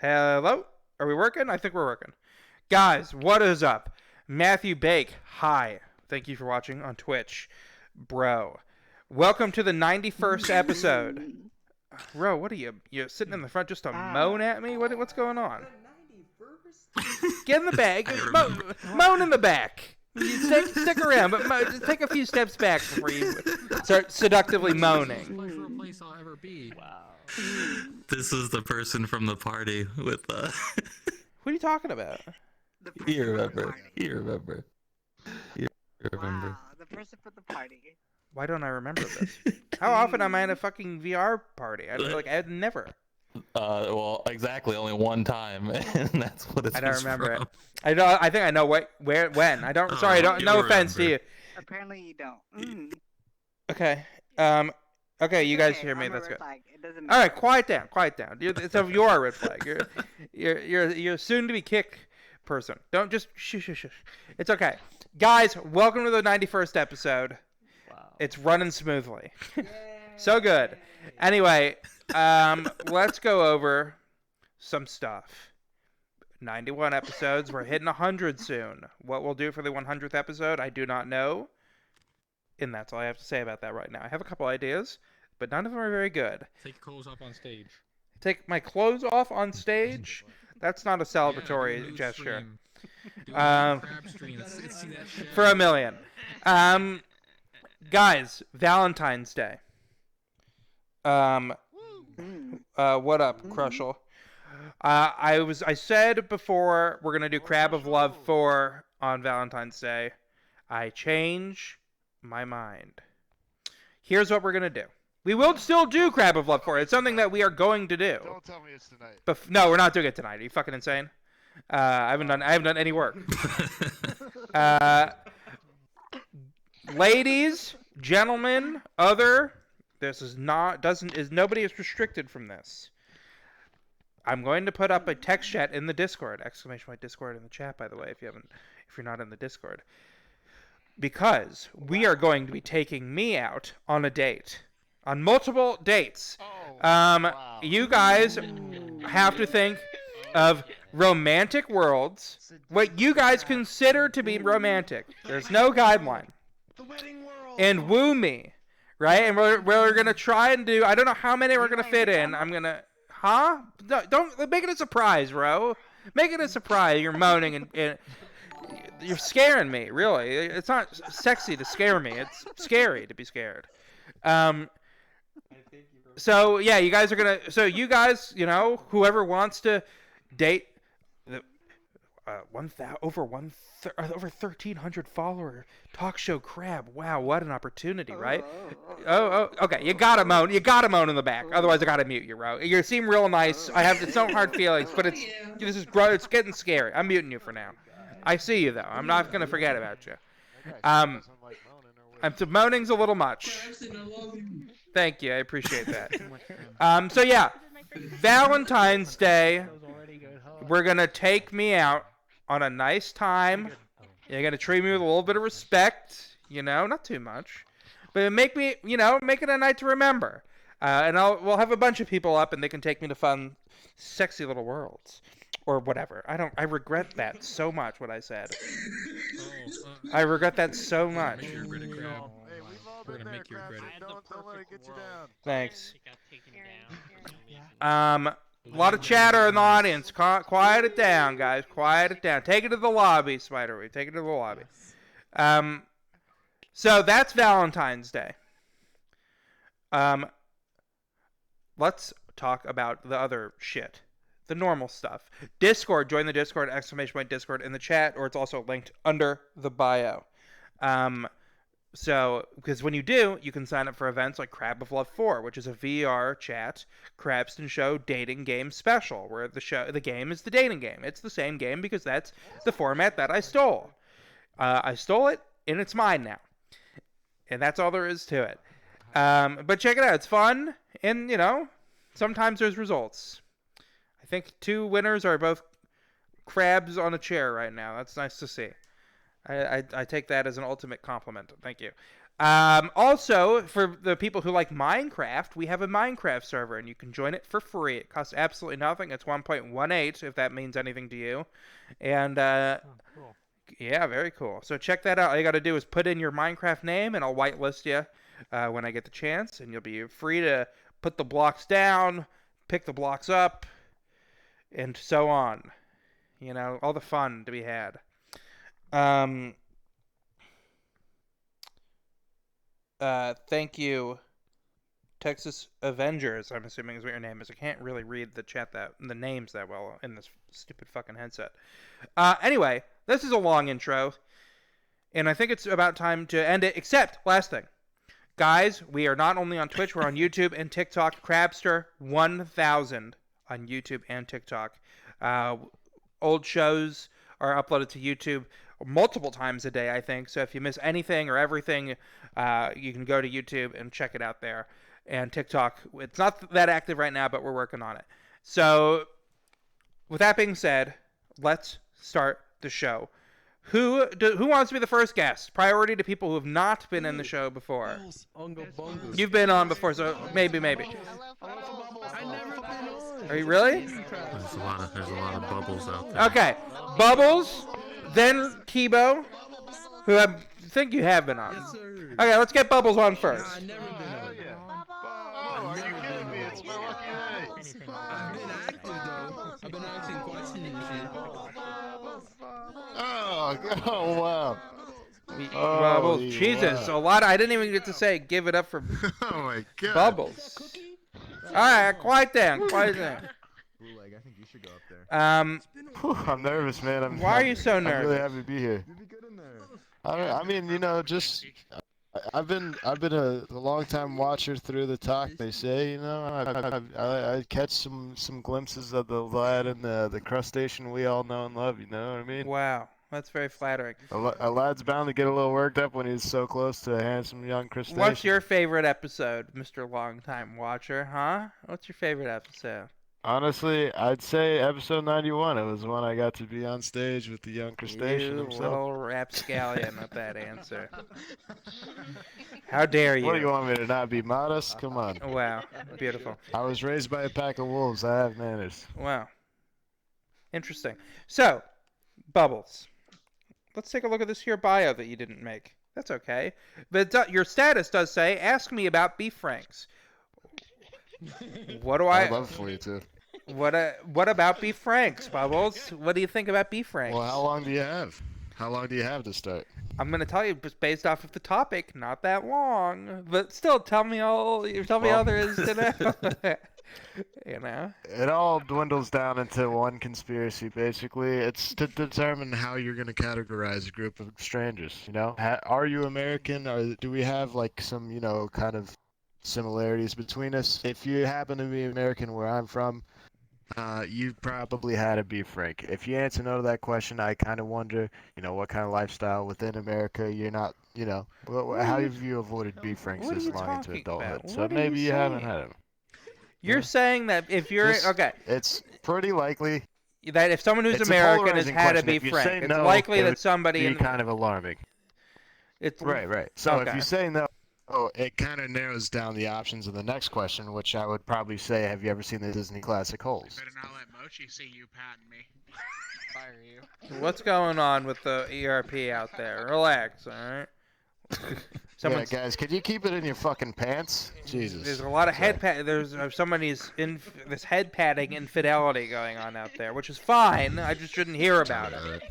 Hello? Are we working? I think we're working. Guys, what is up? Matthew Bake, hi. Thank you for watching on Twitch. Bro, welcome to the 91st episode. Bro, what are you? You're sitting in the front just to moan at me? What's going on? Get in the bag. Moan in the back. You stick around, but just take a few steps back before you start seductively moaning. Place I'll ever be. Wow. This is the person from the party with What are you talking about? You remember. Wow, the person from the party. Why don't I remember this? How often am I in a fucking VR party? I'd never. Well, exactly, only one time, and that's what it's. I don't remember it. I think I know when. I don't. Sorry, I don't. No offense to you. Apparently you don't. Okay. Okay, you guys hear me. That's good. It doesn't All right, quiet down. You're a red flag. You're a soon to be kicked person. Don't just shush. It's okay, guys. Welcome to the 91st episode. Wow. It's running smoothly. So good. Anyway, let's go over some stuff. 91 episodes. We're hitting 100 soon. What we'll do for the 100th episode, I do not know. And that's all I have to say about that right now. I have a couple ideas, but none of them are very good. Take your clothes off on stage. Take my clothes off on stage? That's not a celebratory gesture. For $1 million. Guys, Valentine's Day. What up, Crushel? I said before we're gonna do Crab of Love 4 on Valentine's Day. I change my mind. Here's what we're gonna do. We will still do Crab of Love 4. It's something that we are going to do. Don't tell me it's tonight. But no, we're not doing it tonight. Are you fucking insane? I haven't done any work. Ladies, gentlemen, this is not nobody is restricted from this. I'm going to put up a text chat in the Discord. ! Discord in the chat, by the way, if you're not in the Discord. Because we are going to be taking me out on a date. On multiple dates. Wow. You guys have to think of romantic worlds. What you guys consider to be romantic. There's no guideline. The wedding world. And woo me. Right? And we're going to try and do... I don't know how many we're going to fit in. I'm going to... Huh? No, don't... Make it a surprise, bro. Make it a surprise. You're moaning and you're scaring me, really. It's not sexy to scare me. It's scary to be scared. So, yeah, you guys are going to... So, you guys, whoever wants to date the over 1,300 follower talk show Crab. Wow, what an opportunity, right? Oh, okay. You gotta moan in the back. Otherwise, I gotta mute you, bro. You seem real nice. It's no hard feelings, but it's getting scary. I'm muting you for now. I see you though. I'm not gonna forget about you. Moaning's a little much. Thank you. I appreciate that. So yeah, Valentine's Day. We're gonna take me out on a nice time. You're gonna treat me with a little bit of respect, not too much, but make it a night to remember. And we'll have a bunch of people up, and they can take me to fun, sexy little worlds, or whatever. I regret that so much. What I said. I regret that so much. Hey, we've all been there, Krabster. Don't let it get you down. Thanks. A lot of chatter in the audience. Quiet it down, guys. Quiet it down. Take it to the lobby, Spiderwave. Take it to the lobby. So that's Valentine's Day. Let's talk about the other shit. The normal stuff. Discord. Join the Discord. !Discord in the chat, or it's also linked under the bio. So, because when you do, you can sign up for events like Crab of Love 4, which is a VR chat Krabston Show dating game special, where the game is the dating game. It's the same game because that's the format that I stole. I stole it, and it's mine now. And that's all there is to it. But check it out. It's fun, and, sometimes there's results. I think 2 winners are both crabs on a chair right now. That's nice to see. I take that as an ultimate compliment. Thank you. Also, for the people who like Minecraft, we have a Minecraft server, and you can join it for free. It costs absolutely nothing. It's 1.18, if that means anything to you. And, Cool. yeah, very cool. So check that out. All you got to do is put in your Minecraft name, and I'll whitelist you when I get the chance, and you'll be free to put the blocks down, pick the blocks up, and so on. You know, all the fun to be had. Thank you, Texas Avengers, I'm assuming is what your name is. I can't really read the names that well in this stupid fucking headset. Anyway, this is a long intro, and I think it's about time to end it, except, last thing. Guys, we are not only on Twitch, we're on YouTube and TikTok. Krabster 1000 on YouTube and TikTok. Old shows are uploaded to YouTube multiple times a day, I think. So if you miss anything or everything, you can go to YouTube and check it out there. And TikTok, it's not that active right now, but we're working on it. So with that being said, let's start the show. Who wants to be the first guest? Priority to people who have not been in the show before. You've been on before, so maybe. I never been on. Are you really? There's a lot of bubbles out there. Okay, Bubbles, then Kibo, who I think you have been on. Yes, sir. Okay, let's get Bubbles on first. I never been on. Are you kidding me? It's my lucky day. I've been active though. I've been asking questions and shit. Oh wow. Bubbles, Holy Jesus, wow. a lot. I didn't even get to say give it up for Oh my god. Bubbles. All right, quiet down. I think you should go up there. Whew, I'm nervous, man. Why are you so I'm really nervous? happy to be here. You'd be good in there. I mean, you know, just I've been a long time watcher through the talk. They say, you know, I catch some glimpses of the lad and the crustacean we all know and love. You know what I mean? Wow, that's very flattering. A lad's bound to get a little worked up when he's so close to a handsome young crustacean. What's your favorite episode, Mr. Longtime Watcher? Huh? What's your favorite episode? Honestly, I'd say episode 91. It was when I got to be on stage with the young crustacean You himself. little rapscallion with that answer. How dare you? What do you want me to not be modest? Come on. Wow, beautiful. I was raised by a pack of wolves. I have manners. Wow. Interesting. So, Bubbles. Let's take a look at this here bio that you didn't make. That's okay. But your status does say, ask me about beef franks. What do I'd love for you to. What about beef franks, Bubbles? What do you think about beef franks? Well, how long do you have? How long do you have to start? I'm gonna tell you just based off of the topic, not that long. But still, tell me all there is to know. You know? It all dwindles down into one conspiracy, basically. It's to determine how you're going to categorize a group of strangers, you know? Are you American, or do we have, like, some, you know, kind of similarities between us? If you happen to be American where I'm from, you probably had a beef frank. If you answer no to that question, I kind of wonder, you know, what kind of lifestyle within America you're not, you know, how have you avoided beef franks What are this you long into talking adulthood? about? So What are maybe you you haven't saying? had them. You're saying that if you're okay, It's pretty likely. that if someone who's It's a American has polarizing had a question. If beef you say frank, it's no, likely it that would somebody Be in kind of alarming. it's Right. So Okay. if you say no, it kind of narrows down the options of the next question, which I would probably say, have you ever seen the Disney classic Holes? Better not let Mochi see you patting me. Fire you. What's going on with the ERP out there? Relax, all right. Yeah, guys, could you keep it in your fucking pants? Jesus. There's a lot of Sorry. head pat. There's somebody's this head patting infidelity going on out there, which is fine. I just shouldn't hear about it.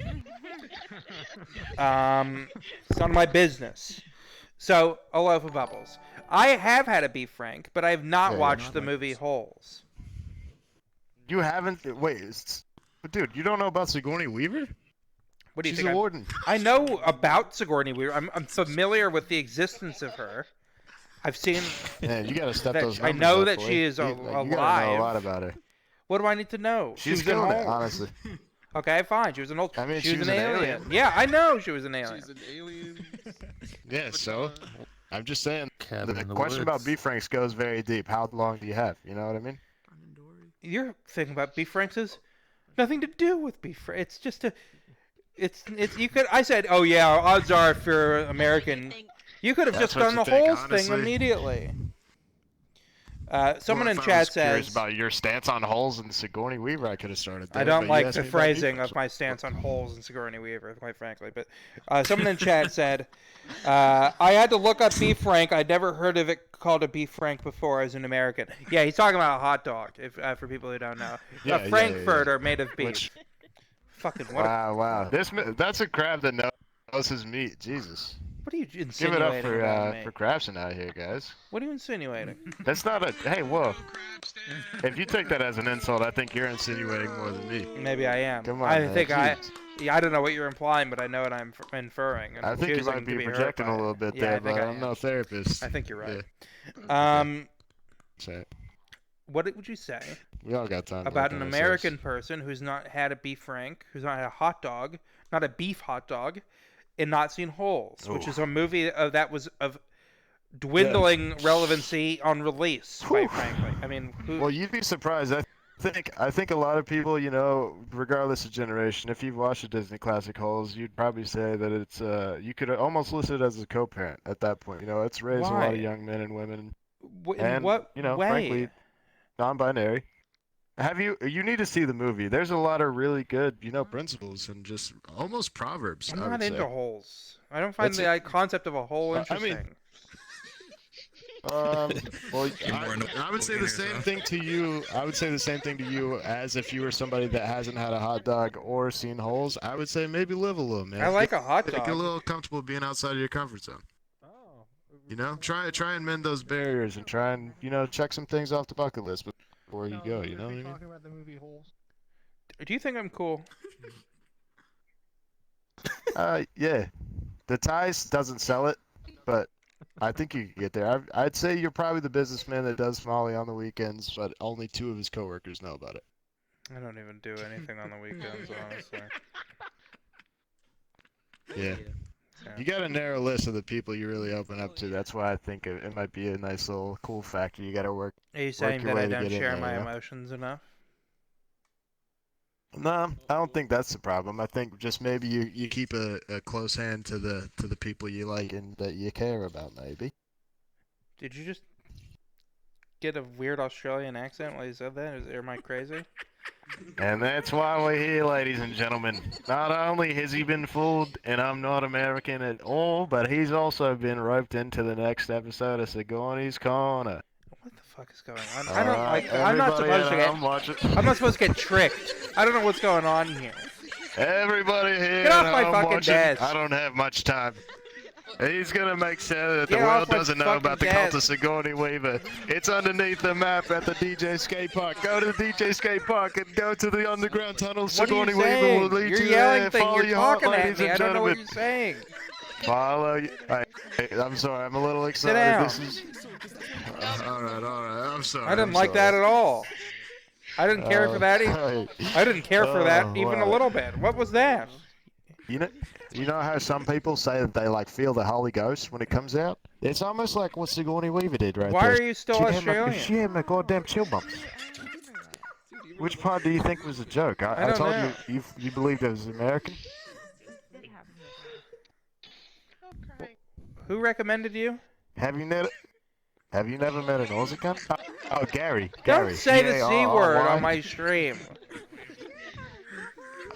It's none of my business. So, a loaf of bubbles. I have had a beef frank, but I have not Yeah, watched the movie Holes. You haven't? Wait, dude, you don't know about Sigourney Weaver? What do you She's think? a warden. I know about Sigourney Weaver. I'm familiar with the existence of her. I've seen. Yeah, you gotta step That- those I numbers know up, that boy. she is You gotta know a alive. lot about her. What do I need to know? She She's was in killing it, Holes. honestly. Okay, fine. She was an old. I mean, she was an alien. Yeah, I know she was an alien. She's an alien. Yeah, so I'm just saying. Cabin The in the question about woods. beef franks goes very deep. How long do you have? You know what I mean? Your thing about beef franks is nothing to do with beef franks. It's just a. It's you could. I said, oh yeah, odds are if you're American, You could have That's just what done you the think, holes thing honestly? immediately. Someone Well, in if I chat was curious says, about your stance on holes and Sigourney Weaver, I could have started there. I don't but you like asked the me about me phrasing first. of my stance on holes and Sigourney Weaver, quite frankly. But someone in chat said, I had to look up beef frank. I'd never heard of it called a beef frank before as an American. Yeah, he's talking about a hot dog, if for people who don't know. Yeah, A yeah, frankfurter made of beef. Which- Fucking what? Wow. That's a crab that knows his meat. Jesus. What are you Give it insinuating up about me? for Krabston out here, guys. What are you insinuating? That's not a. Hey, whoa. If you take that as an insult, I think you're insinuating more than me. Maybe I am. Come on, I man, think jeez. I don't know what you're implying, but I know what I'm inferring. And I think you choosing might to be hurt projecting by a it. little bit Yeah, there, I think but I I'm am. no therapist. I think you're right. Yeah. Say it. What would you say We all got time. to about look an at American ourselves. person who's not had a beef frank, who's not had a hot dog, not a beef hot dog, and not seen Holes, which Ooh. is a movie that was of dwindling relevancy on release, quite frankly. I mean, Well, you'd be surprised. I think a lot of people, you know, regardless of generation, if you've watched a Disney classic Holes, you'd probably say that it's you could almost list it as a co-parent at that point. You know, it's raised a lot Why? of young men and women, in and what you know, way? frankly, non-binary. You need to see the movie. There's a lot of really good, you know, principles and just almost proverbs. I'm I would not into say. holes. I don't find That's the concept of a hole I interesting. mean- Well, I would say the same thing to you. I would say the same thing to you as if you were somebody that hasn't had a hot dog or seen Holes. I would say maybe live a little, man. I like a hot Get dog. a little comfortable being outside of your comfort zone. You know, try and mend those barriers and try and, you know, check some things off the bucket list before you go. You know what I mean? Talking about the movie Holes. Do you think I'm cool? Yeah. The ties doesn't sell it, but I think you can get there. I'd say you're probably the businessman that does Molly on the weekends, but only 2 of his coworkers know about it. I don't even do anything on the weekends, honestly. Yeah. You got a narrow list of the people you really open up to. That's why I think it might be a nice little cool factor. You got to work. Are you saying your that I way to don't get in share there, my you know? emotions enough? No, I don't think that's the problem. I think just maybe you keep a close hand to the people you like and that you care about. Maybe. Did you just get a weird Australian accent while you said that? Am I crazy? And that's why we're here, ladies and gentlemen. Not only has he been fooled, and I'm not American at all, but he's also been roped into the next episode of Sigourney's Corner. What the fuck is going on? I don't like. I'm not Everybody supposed to at get. home, watch it. I'm not supposed to get tricked. I don't know what's going on here. Everybody here Get off at my home fucking watching. desk. I don't have much time. He's gonna make sure that the Get off world my doesn't know fucking about the desk. cult of Sigourney Weaver. It's underneath the map at the DJ skate park. Go to the DJ skate park and go to the underground tunnel. What are Sigourney you Weaver saying? will lead You're you yelling there. things. Follow You're your heart, talking at ladies me. and I don't know what gentlemen. you're saying. Follow you. I'm sorry. I'm a little excited. down. This is. All right. I'm sorry. I didn't like that at all. I didn't care for that. I didn't care for that even a wow. little bit. What was that? You know how some people say that they like feel the Holy Ghost when it comes out? It's almost like what Sigourney Weaver did right Why there. are you still She Australian? She had my goddamn chill bumps. Which part do you think was a joke? I I don't told know. you believed it was American? Who recommended you? Have you never met an Aussie cunt? Oh, Gary. Don't say the C word G-A-R-R-Y. on my stream.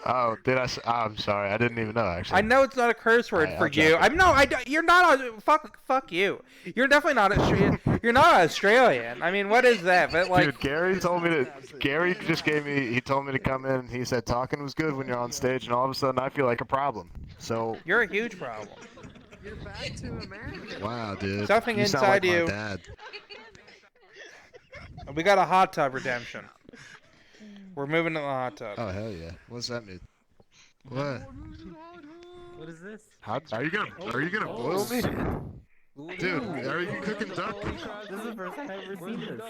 Oh, did I? I'm sorry. I didn't even know actually. I know it's not a curse word Alright, for I'll you. drop You're not. Fuck you. You're definitely not Australian. You're not Australian. I mean, what is that? But like, Dude, Gary just gave me. He told me to come in. He said talking was good when you're on stage, and all of a sudden I feel like a problem. So. you're a huge problem. You're back to America. Wow, dude. Something you sound inside like you. My dad. We got a hot tub redemption. We're moving to the hot tub. Oh hell yeah! What's that mean? What? What is this? Are you gonna boil me? Dude, are you cooking duck? This is the first time I've ever seen this.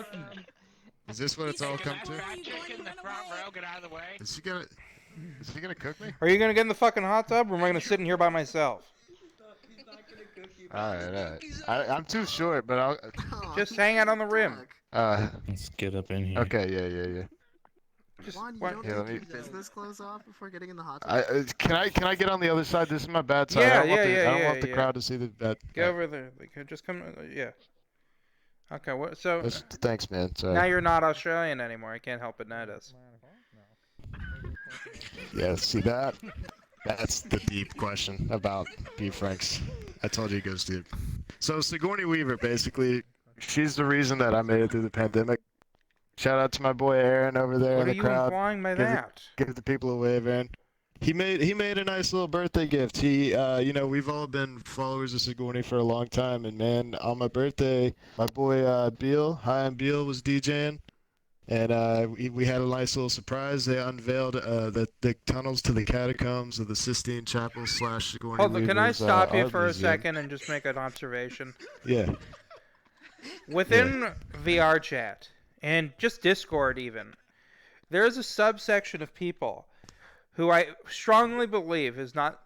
Is this what it's all come to? Chicken in the front row, get out of the way. Is he gonna cook me? Are you gonna get in the fucking hot tub, or am I gonna sit in here by myself? Alright. I'm too short, but I'll. Just hang out on the rim. Let's get up in here. Okay, yeah. Just Juan, you what? don't Yeah, let take me- your business clothes off before getting in the hot tub? Can I get on the other side? This is my bad side. Yeah, I don't want yeah, the, yeah, I don't yeah, want the yeah. crowd to see the bad. Go over there. Like, just come. Yeah. Okay. What? So Thanks, man. Sorry. now you're not Australian anymore. I can't help but notice. Yeah, see that? That's the deep question about beef franks. I told you it goes deep. So Sigourney Weaver, basically, she's the reason that I made it through the pandemic. Shout out to my boy Aaron over there What in are the you crowd. implying by that? Give the people a wave, Aaron. He made a nice little birthday gift. He, we've all been followers of Sigourney for a long time, and man, on my birthday, my boy Beal, hi, I'm Beal, was DJing. And we had a nice little surprise. They unveiled the tunnels to the catacombs of the Sistine Chapel / Sigourney Hold on, can I Weaver's, stop you art for a museum. second and just make an observation? Yeah. Within VR chat, and just Discord even, there is a subsection of people who I strongly believe has not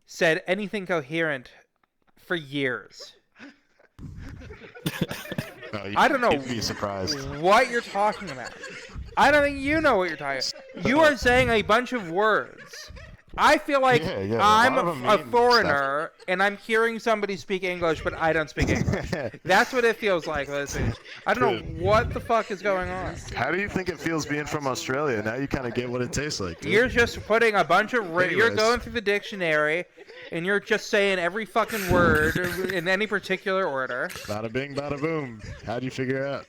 said anything coherent for years. I don't know You'd be surprised. what you're talking about. I don't think you know what you're talking about. You are saying a bunch of words. I feel like Yeah, a I'm lot of them a mean foreigner and I'm hearing somebody speak English, but I don't speak English. That's what it feels like. I don't know what the fuck is going on. How do you think it feels being from Australia? Now you kind of get what it tastes like. Dude. You're just putting a bunch of... You're Anyways. going through the dictionary and you're just saying every fucking word in any particular order. Bada bing, bada boom. How'd you figure out?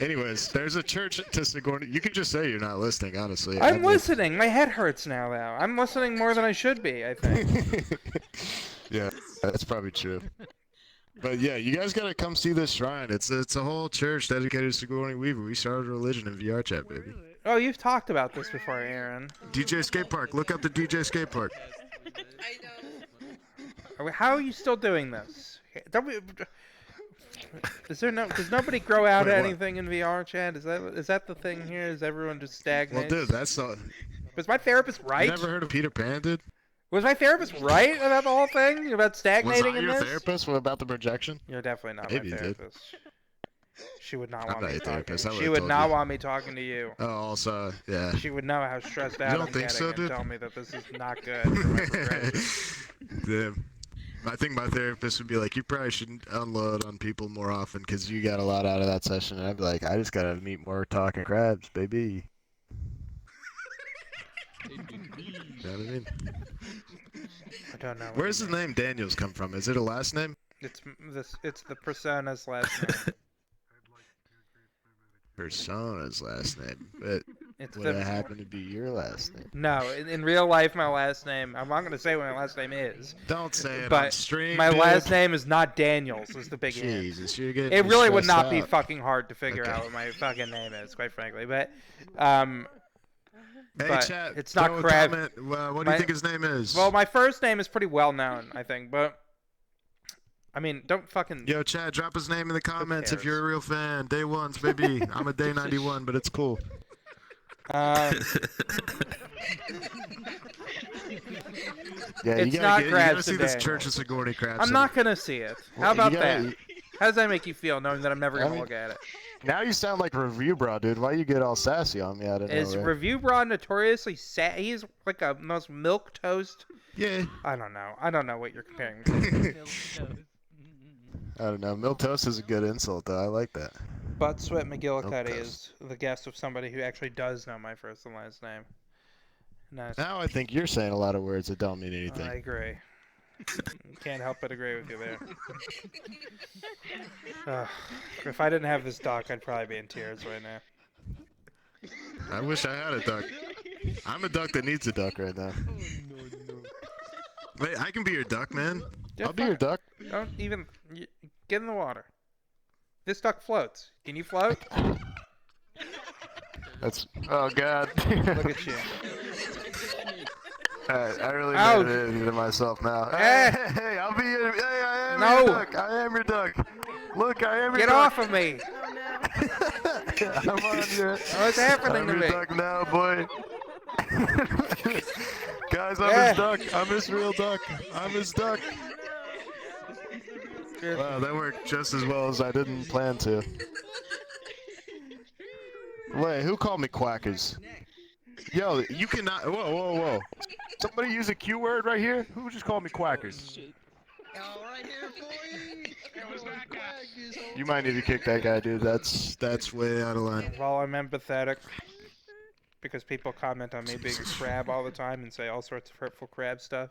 Anyways, there's a church to Sigourney. You can just say you're not listening, honestly. I'm listening. My head hurts now, though. I'm listening more than I should be, I think. Yeah, that's probably true. But yeah, you guys gotta come see this shrine. It's a whole church dedicated to Sigourney Weaver. We started a religion in VR chat, baby. Oh, you've talked about this before, Aaron. DJ Skate Park. Look up the DJ Skate Park. How are you still doing this? Does nobody grow out Wait, of what? anything in VR chat? Is that the thing here? Is everyone just stagnant? Well, dude, that's not. Was my therapist right? You never heard of Peter Pan, dude? Was my therapist right about the whole thing? About Was stagnating I in your this? therapist? What about the projection? You're definitely not Maybe my you did. therapist. She would not I'm want not me your talking. therapist. I She would've would told not you. want me talking to you. Oh, also, yeah. She would know how stressed You out don't I'm think getting so, and dude? tell me that this is not good for my progression. Damn. I think my therapist would be like, you probably shouldn't unload on people more often because you got a lot out of that session. And I'd be like, I just gotta meet more talking crabs, baby. You know what I mean? I don't know. what Where's you the mean. name Daniels come from? Is it a last name? It's the persona's last name. Persona's last name. But It's would it happen to be your last name? No, in real life, my last name. I'm not gonna say what my last name is. Don't say it on But stream, my dude. last name is not Daniels. Is the big hint. Jesus, you're getting It me really would stressed not be out. fucking hard to figure Okay. out what my fucking name is, quite frankly. But Hey, but chat, it's not throw a Crab. comment. What do you think his name is? Well, my first name is pretty well known, I think. But I mean, don't fucking. Yo, Chad, drop his name in the comments if cares? you're a real fan. Day ones, baby. I'm a day 91, but it's cool. Um, Yeah, It's you not gotta you gotta Krabston see this Daniels. Church of Sigourney Krabs. I'm not gonna see it. How Well, you about gotta- that? How does that make you feel, knowing that I'm never I gonna mean- look at it? Now you sound like Review Bro, dude. Why you get all sassy on me out of Is nowhere? Review Broad notoriously sad? He's like a most milk toast. Yeah. I don't know. I don't know what you're comparing to. I don't know. Miltoast is a good insult, though. I like that. Butt Sweat McGillicuddy Milk is the guest of somebody who actually does know my first and last name. Nice. Now I think you're saying a lot of words that don't mean anything. I agree. Can't help but agree with you there. If I didn't have this duck, I'd probably be in tears right now. I wish I had a duck. I'm a duck that needs a duck right now. Wait, I can be your duck, man. Yeah, I'll be your duck. Don't even get in the water. This duck floats. Can you float? That's. Oh God. Look at you. Alright, I really Ouch. made it to myself now. Eh. Hey, I'll be your. Hey, I am No. your duck. I am your duck. Look, I am your Get duck. off of me! I'm on your. What's happening I'm to your me? duck now, boy. Guys, I'm Yeah. his duck. I'm his real duck. I'm his duck. Wow, that worked just as well as I didn't plan to. Wait, who called me quackers? Yo, you cannot. Whoa. Somebody use a Q word right here? Who just called me quackers? Right here, boy. It was that guy. You might need to kick that guy, dude. That's way out of line. Well, I'm empathetic because people comment on me being a crab all the time and say all sorts of hurtful crab stuff.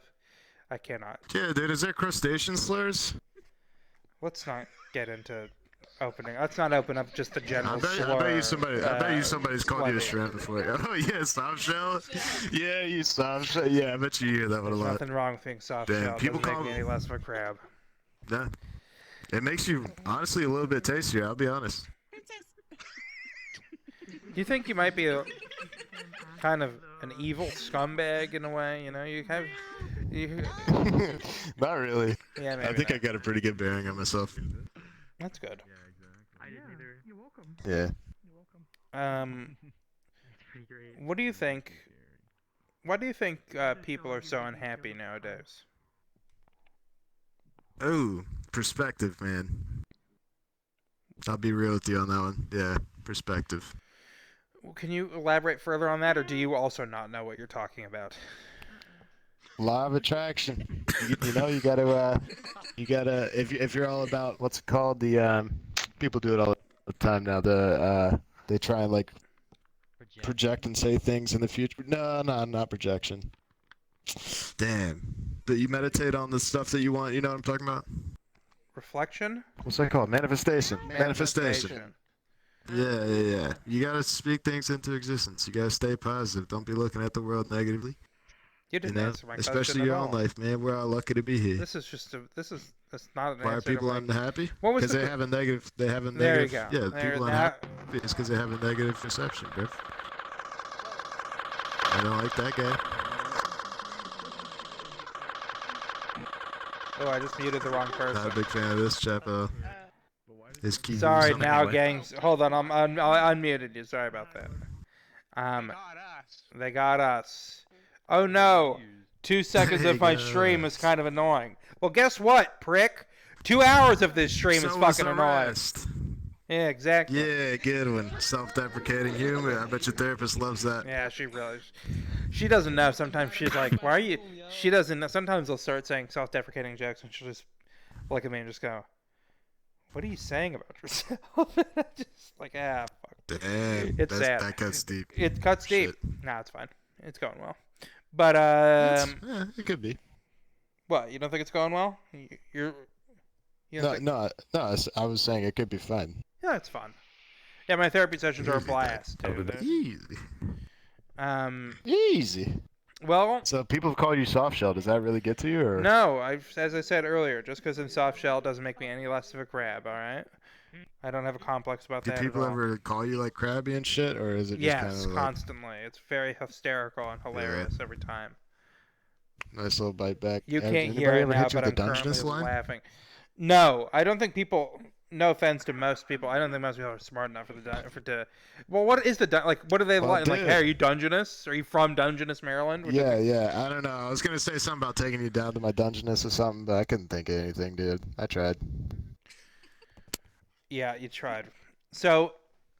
I cannot. Yeah, dude, is there crustacean slurs? Let's not get into opening. Let's not open up just a general I bet you somebody's called you a shrimp before. Oh yeah, soft shell. Yeah, you soft shell. Yeah, I bet you hear that one a lot. Nothing wrong with being soft Damn, shell. people Doesn't call make me any less of a crab. Yeah, it makes you honestly a little bit tastier. I'll be honest. Do you think you might be a kind of an evil scumbag in a way? You know, you have. Not really. Yeah, maybe I think not. I got a pretty good bearing on myself. That's good. I didn't either. You're welcome. Yeah. You're welcome. Pretty great. What do you think? Why do you think people are so unhappy nowadays? Oh, perspective, man. I'll be real with you on that one. Yeah, perspective. Can you elaborate further on that, or do you also not know what you're talking about? Law of attraction. You know, you gotta, if you're all about what's it called, the people do it all the time now. They try and like project and say things in the future. No, not projection. Damn. But you meditate on the stuff that you want. You know what I'm talking about? Reflection? What's that called? Manifestation. Manifestation. Yeah. You gotta speak things into existence. You gotta stay positive. Don't be looking at the world negatively. You didn't You know, answer my question especially at your all. own life, man. We're all lucky to be here. That's not an Why are answer to people my- unhappy? What was Because the they que- have a negative. They have a There you negative. go. Yeah, There- people now- unhappy. It's because they have a negative perception, bro. I don't like that guy. Oh, I just muted the wrong Not person. a big fan of this chap. His key. Sorry, something now anyway. gangs. Hold on, I unmuted you. Sorry about that. God, us. They got us. Oh no! 2 seconds They of my got stream us. is kind of annoying. Well, guess what, prick? 2 hours of this stream is So was fucking the annoying. rest. Yeah, exactly. Yeah, good one. Self-deprecating humor. I bet your therapist loves that. Yeah, she doesn't know. Sometimes she's like, why are you, she doesn't know. Sometimes they'll start saying self-deprecating jokes and she'll just look at me and just go, what are you saying about yourself? Just like, fuck. Damn, It's sad. that cuts deep. It cuts deep. Shit. Nah, it's fine. It's going well. But, Yeah, it could be. what, you don't think it's going well? You don't think... No. I was saying it could be fun. Yeah, it's fun. Yeah, my therapy sessions are a blast, too. Easy. Um, Easy. well, So people call you soft shell. Does that really get to you, or? no, as I said earlier, just because I'm soft shell doesn't make me any less of a crab, alright? I don't have a complex about Do that people at all. ever call you like crabby and shit, or is it just kind Yes, of like constantly. It's very hysterical and hilarious every time. nice little bite back? You can't Anybody hear it ever now, hit you but with I'm the currently Dungeness just line? laughing. No, I don't think people. No offense to most people, I don't think most people are smart enough well, what is what do they Well, like? Like, dude. hey, are you Dungeness? Are you from Dungeness, Maryland? What do you think? Yeah. I don't know. I was gonna say something about taking you down to my Dungeness or something, but I couldn't think of anything, dude. I tried. Yeah, you tried. So,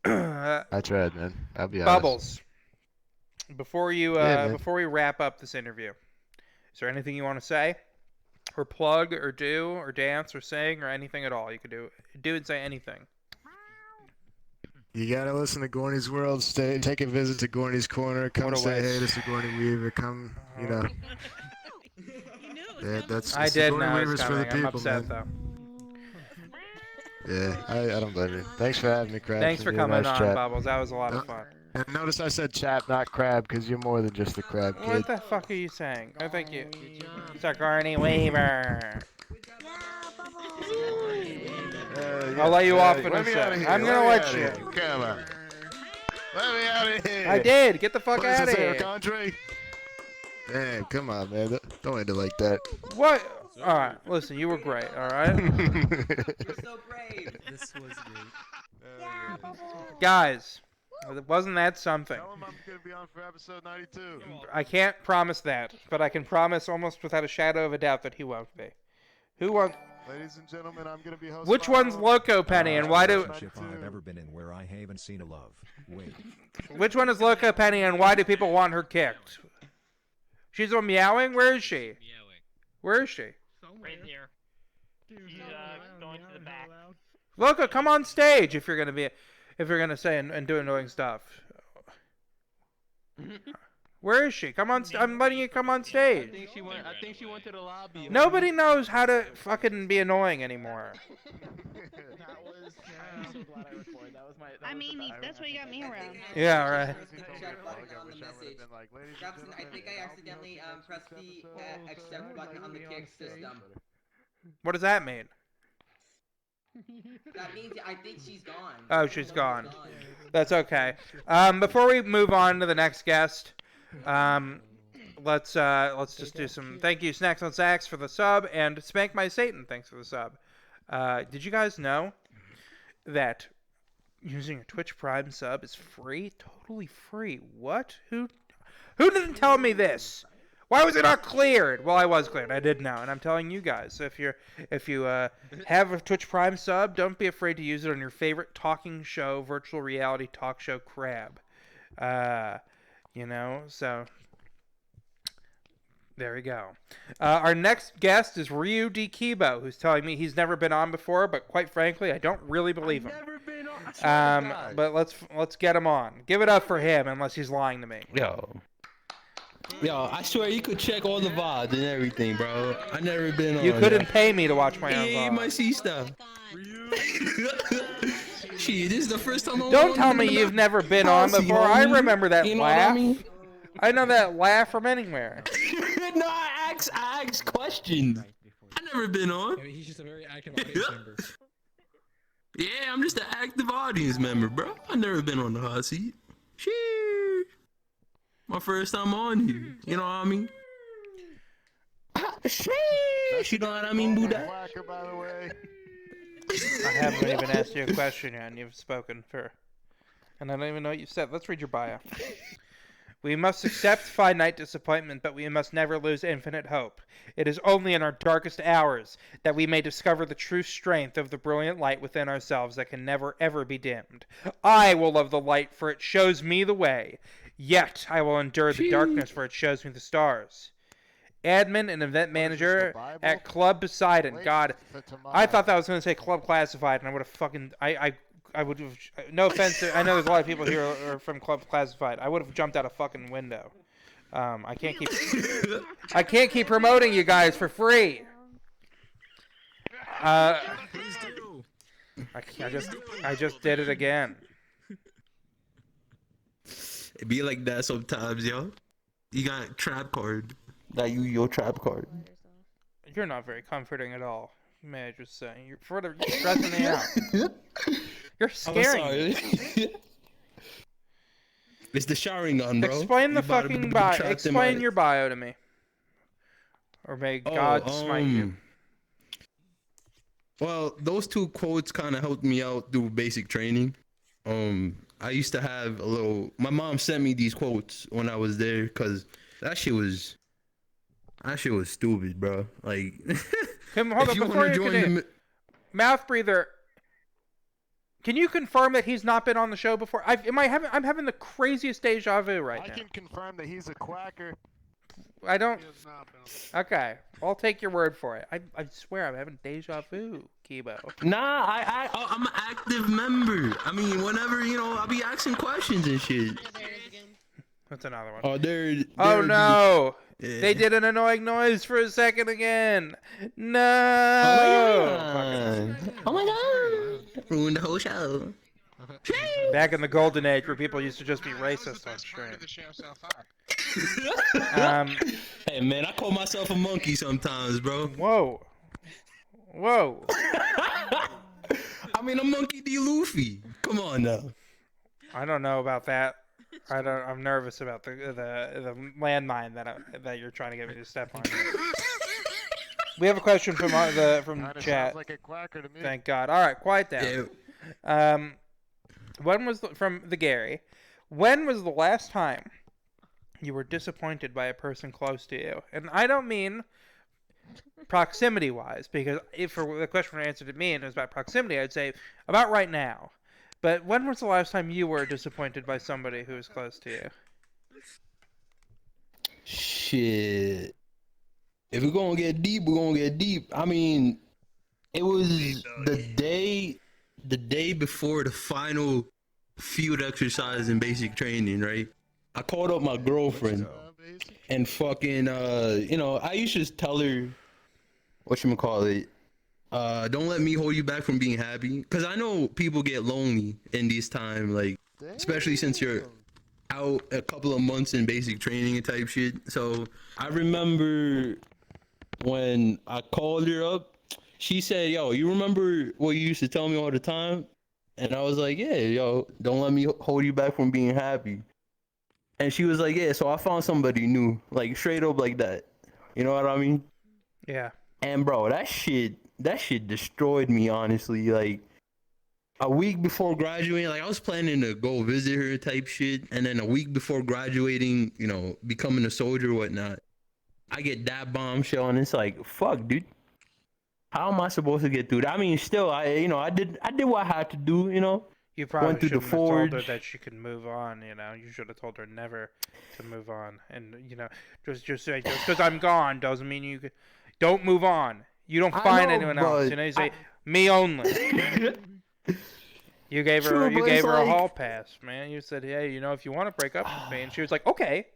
I tried, man. I'll be honest. Bubbles. Before we wrap up this interview, is there anything you want to say, or plug, or do, or dance, or sing, or anything at all? You could do and say anything. You gotta listen to Gorney's World. Take a visit to Gorney's Corner. Come What a say waste. hey to Sigourney Weaver. Come, you know. Yeah, that's I did Sigourney know it was Weaver's for the coming. I'm people, upset man. though. Yeah, I don't blame you. Thanks for having me, Crab. Thanks for coming on, chat. Bubbles. That was a lot of fun. And notice I said chap, not crab, because you're more than just a crab, kid. What the fuck are you saying? Oh, thank you. Sigourney Weaver. I'll let you off in a Let me out of sec. here. I'm gonna me let out of you. here. Come on. Let me out of here. I did. Get the fuck What is out of this, Eric here. Andre? Damn, come on, man. Don't end it like that. What? All right. Listen, you were great. All right, This was great. guys. Wasn't that something? Tell him I'm gonna be on for episode 92. I can't promise that, but I can promise almost without a shadow of a doubt that he won't be. Who wants? Ladies and gentlemen, I'm gonna be hosting. Which one's Loco Penny, and why do? Relationship I've ever been in where I haven't seen a love. Wait. Which one is Loco Penny, and why do people want her kicked? She's on meowing. Where is she? Where is she? Right here. She's going to the back. Loco, come on stage if you're gonna say and do annoying stuff. Where is she? Come on! I'm letting you come on stage. I think she went to the lobby. Nobody knows how to fucking be annoying anymore. I'm so glad I recorded. That was my. I mean, that's what you got me around. Yeah, right. Krabston, I think I accidentally pressed the accept button on the kick system. What does that mean? That means I think she's gone. Oh, she's gone. That's okay. Before we move on to the next guest, let's just do some thank you, Snacks on Sacks, for the sub, and Spank My Satan, thanks for the sub. Did you guys know that using your Twitch Prime sub is free? Totally free. What? Who didn't tell me this? Why was it not cleared? Well, I was cleared. I did know, and I'm telling you guys. So if you have a Twitch Prime sub, don't be afraid to use it on your favorite talking show, virtual reality talk show, Crab. So there we go. Our next guest is Ryu D. Kibo, who's telling me he's never been on before, but quite frankly, I don't really believe him. Never been on. But let's get him on. Give it up for him, unless he's lying to me. Yo, I swear you could check all the VODs and everything, bro. I never been on. You couldn't pay me to watch my own Yeah, you VOD. might see stuff. Shit, this is the first time I'm Don't on tell me you've never been on before. I remember that You know laugh. what I mean? I know that laugh from anywhere. No, I ask questions. I never been on. I mean, he's just a very active audience member. Yeah, I'm just an active audience member, bro. I never been on the hot seat. Shit. My first time on here. You know what I mean? Shit. You know what I mean, Buddha? By the way. I haven't even asked you a question yet, and you've spoken for... And I don't even know what you said. Let's read your bio. We must accept finite disappointment, but we must never lose infinite hope. It is only in our darkest hours that we may discover the true strength of the brilliant light within ourselves that can never, ever be dimmed. I will love the light, for it shows me the way. Yet I will endure the darkness, for it shows me the stars. Admin and event manager at Club Poseidon. God, I thought that was going to say Club Classified, and I would have fucking... I would have... No offense, I know there's a lot of people here who are from Club Classified. I would have jumped out a fucking window. I can't keep promoting you guys for free. Please do. I just did it again. It be like that sometimes, yo. You got trap card. That your trap card. You're not very comforting at all. May I just say, you're stressing me out. You're scaring me. It's the showering gun, bro. Explain the fucking bio. Explain your bio to me. Or may God smite you. Well, those two quotes kind of helped me out through basic training. I used to have a little... My mom sent me these quotes when I was there, because that shit was stupid, bro. Like... Hold on, before you continue. Mouth breather... Can you confirm that he's not been on the show before? I'm having the craziest deja vu right now. I can confirm that he's a quacker. I don't... Okay, I'll take your word for it. I swear I'm having deja vu, Kibo. Nah, I'm an active member. I mean, whenever, I'll be asking questions and shit. That's another one. Oh, there. Oh, no. Yeah. They did an annoying noise for a second again. No. Oh my god. Ruined the whole show. Back in the golden age where people used to just be racist on stream. Hey man, I call myself a monkey sometimes, bro. Whoa. I mean, a monkey D. Luffy. Come on now. I don't know about that. I'm nervous about the landmine that you're trying to get me to step on. We have a question from chat. Sounds like a quacker to me. Thank God. All right, quiet down. Yeah. When was from the Gary? When was the last time you were disappointed by a person close to you? And I don't mean proximity-wise, because if for the question were answered to me and it was about proximity, I'd say about right now. But when was the last time you were disappointed by somebody who was close to you? Shit. If we're gonna get deep, we're gonna get deep. I mean, it was the day before the final field exercise in basic training, right? I called up my girlfriend and fucking, I used to just tell her, whatchamacallit, don't let me hold you back from being happy. Because I know people get lonely in these times, like, especially since you're out a couple of months in basic training and type shit. So I remember when I called her up, she said, yo, you remember what you used to tell me all the time? And I was like, yeah, yo, don't let me hold you back from being happy. And she was like, yeah, so I found somebody new, like straight up like that. You know what I mean? Yeah. And bro, that shit destroyed me, honestly. Like, a week before graduating, like I was planning to go visit her type shit. And then a week before graduating, becoming a soldier or whatnot, I get that bombshell and it's like, fuck, dude. How am I supposed to get through that? I mean, still, I did what I had to do, You probably went through shouldn't the have told her forge. that she could move on, You should have told her never to move on. And, just because I'm gone doesn't mean you could... Don't move on. You don't find anyone else. You say, me only. You gave her a hall pass, man. You said, hey, if you want to break up with me. And she was like, okay.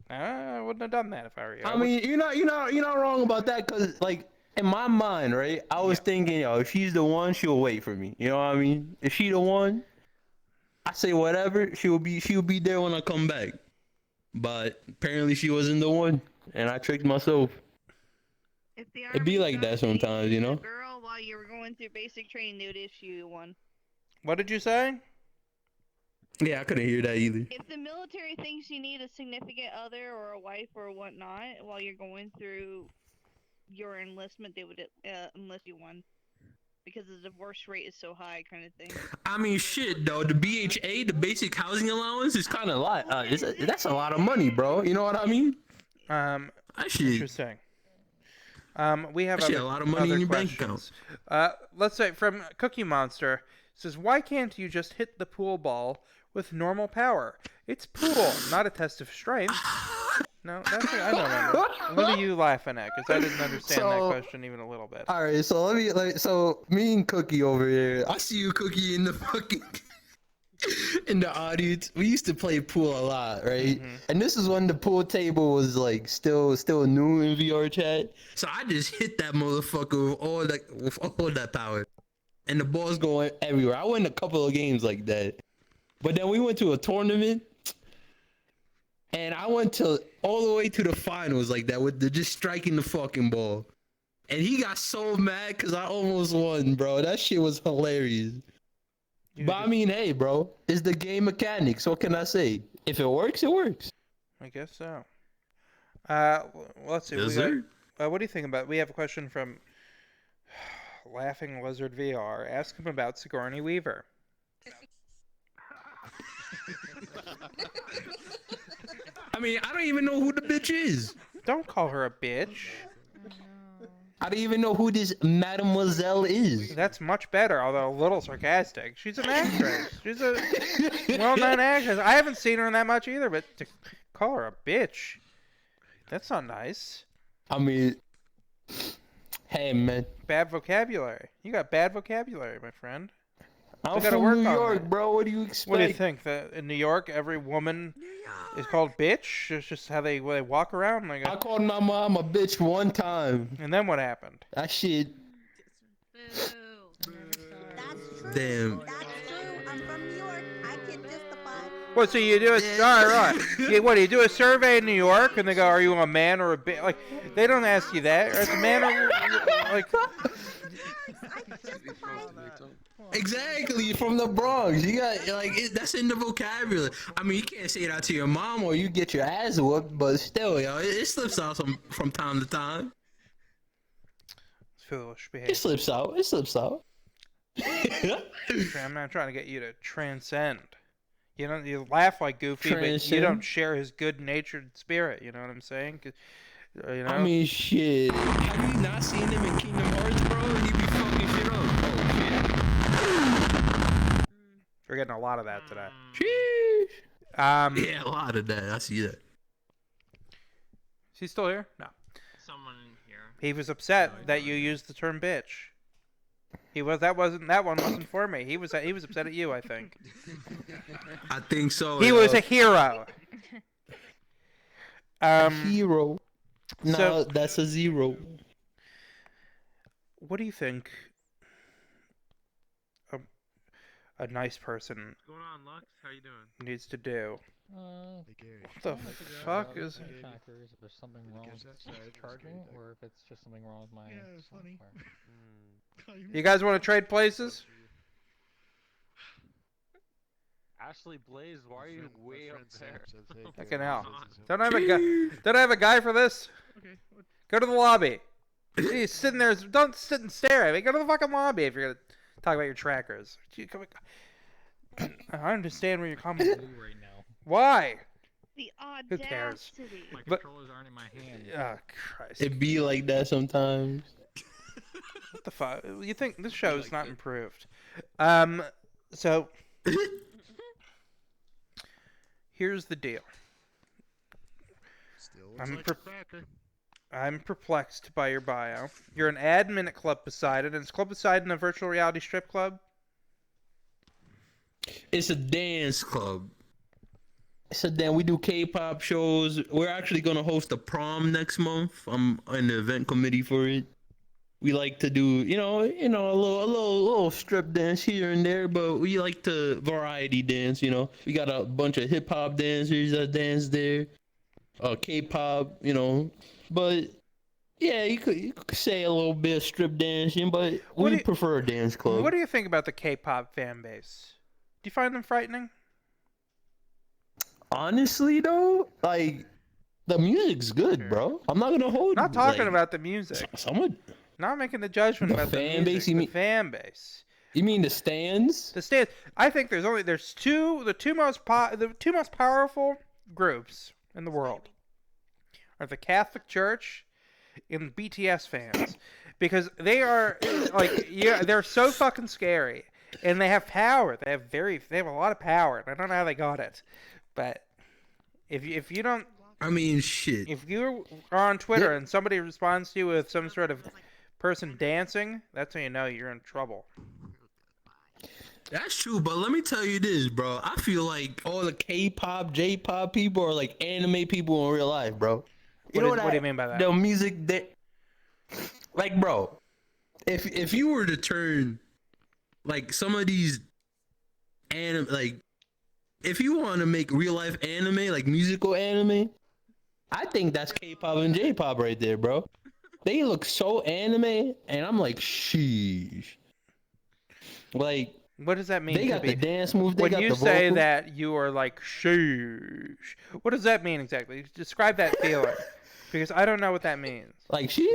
I wouldn't have done that if I were you. I mean, you're not wrong about that, because, like, in my mind, right, I was thinking, if she's the one, she'll wait for me. You know what I mean? If she the one, I say whatever, she'll be there when I come back. But apparently she wasn't the one, and I tricked myself. It'd be like that sometimes, Girl, while you were going through basic training, they would issue you one. What did you say? Yeah, I couldn't hear that either. If the military thinks you need a significant other or a wife or whatnot while you're going through your enlistment, they would enlist you one. Because the divorce rate is so high, kind of thing. I mean, shit, though. The BHA, the basic housing allowance, is kind of a lot. That's a lot of money, bro. You know what I mean? Interesting. We have a lot of money in your bank account. Let's say from Cookie Monster says, why can't you just hit the pool ball with normal power? It's pool, not a test of strength. No, I don't remember. What are you laughing at? Because I didn't understand that question even a little bit. All right, so me and Cookie over here. I see you, Cookie, in the fucking in the audience. We used to play pool a lot, right? Mm-hmm. And this is when the pool table was like still new in VR chat. So I just hit that motherfucker with all that power, and the ball's going everywhere. I won a couple of games like that, but then we went to a tournament. And I went all the way to the finals like that with just striking the fucking ball. And he got so mad because I almost won, bro. That shit was hilarious. But I mean, hey, bro, it's the game mechanics. What can I say? If it works, it works. I guess so. Let's see. What do you think about? We have a question from Laughing Lizard VR. Ask him about Sigourney Weaver. I mean, I don't even know who the bitch is. Don't call her a bitch. I don't even know who this mademoiselle is. That's much better, although a little sarcastic. She's an actress. She's a well-known actress. I haven't seen her in that much either, but to call her a bitch, that's not nice. I mean, hey, man. Bad vocabulary. You got bad vocabulary, my friend. I'm from New York, bro. What do you expect? What do you think? That in New York, every woman is called bitch? It's just how they walk around. Like I called my mom a bitch one time. And then what happened? That shit. That's true. Damn. That's true. I'm from New York. I can justify. What? So you do it? All right. What do you do? A survey in New York, and they go, "Are you a man or a bitch?" Like they don't ask you that. Or it's a man or like. Exactly, from the Bronx. You got that's in the vocabulary. I mean, you can't say that to your mom or you get your ass whooped, but still, it slips out from time to time. Foolish behavior. It slips out. I'm not trying to get you to transcend. You laugh like Goofy, but you don't share his good-natured spirit. You know what I'm saying? I mean, shit. Have you not seen him a lot of that today. Sheesh. Yeah, a lot of that. I see that. Is he still here? No. Someone here. He was upset that you used the term bitch. That one wasn't for me. He was upset at you, I think. I think so. He was a hero. Hero. No, So- that's a 0. What do you think a nice person What's going on, Lux? How you doing? needs to do? Hey, Gary. What the fuck is... Factors, if there's something wrong with charging, or if it's just something wrong with my software. You guys want to trade places? Ashley Blaze, why are you way up there? Fucking hell. Don't I have a guy for this? Okay. Go to the lobby. He's sitting there. Don't sit and stare at me. Go to the fucking lobby if you're gonna talk about your trackers. I understand where you're coming from. Right now. Why? The Who cares? audacity. My But- controllers aren't in my hand. Oh, Christ. It be like that sometimes. What the fuck? You think this show is not improved? So here's the deal. Still I'm looks like a cracker. I'm perplexed by your bio. You're an admin at Club Poseidon. Is Club Poseidon a virtual reality strip club? It's a dance club. We do K-pop shows. We're actually gonna host a prom next month. I'm in the event committee for it. We like to do, a little strip dance here and there, but we like to variety dance. We got a bunch of hip hop dancers that dance there, K-pop, but yeah, you could say a little bit of strip dancing, but we prefer a dance club. What do you think about the K-pop fan base? Do you find them frightening? Honestly, though, like the music's good, bro. I'm not gonna hold. Not talking about the music. Someone. Not making the judgment about the fan music. base. You The mean fan base? You mean the stands? The stands. I think there's the two most powerful groups in the world are the Catholic Church and BTS fans, because they are they're so fucking scary, and they have power. They have a lot of power. And I don't know how they got it, but if you don't, I mean, shit. if you are on Twitter and somebody responds to you with some sort of person dancing, that's how you know you're in trouble. That's true, but let me tell you this, bro. I feel like all the K-pop, J-pop people are like anime people in real life, bro. What do you mean by that? The music that, like, bro, if you were to turn, like, some of these anime, like, if you want to make real life anime, like musical anime, I think that's K-pop and J-pop right there, bro. They look so anime, and I'm like, sheesh. Like, what does that mean? they got the dance move. They When got you the say vocals. that, you are like, sheesh. What does that mean exactly? Describe that feeling, because I don't know what that means. Like, she.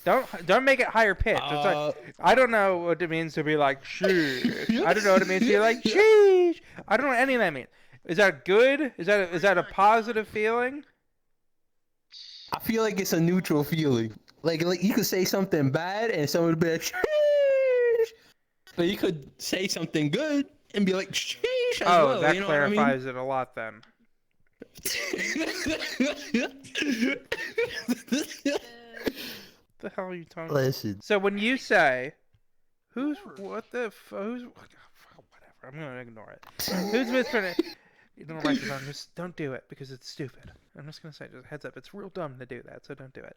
Don't make it higher pitched. It's like, I don't know what it means to be like, sheesh. I don't know what it means to be like, sheesh. I don't know what any of that means. Is that good? Is that a positive feeling? I feel like it's a neutral feeling. Like you could say something bad and someone would be like, sheesh. But you could say something good and be like, sheesh as well. That you know what I mean? clarifies it a lot then. The hell are you talking Listen. about? So when you say, who's whatever, I'm gonna ignore it. Who's whispering? You don't like it, just don't do it because it's stupid. I'm just gonna say, just heads up, it's real dumb to do that, so don't do it.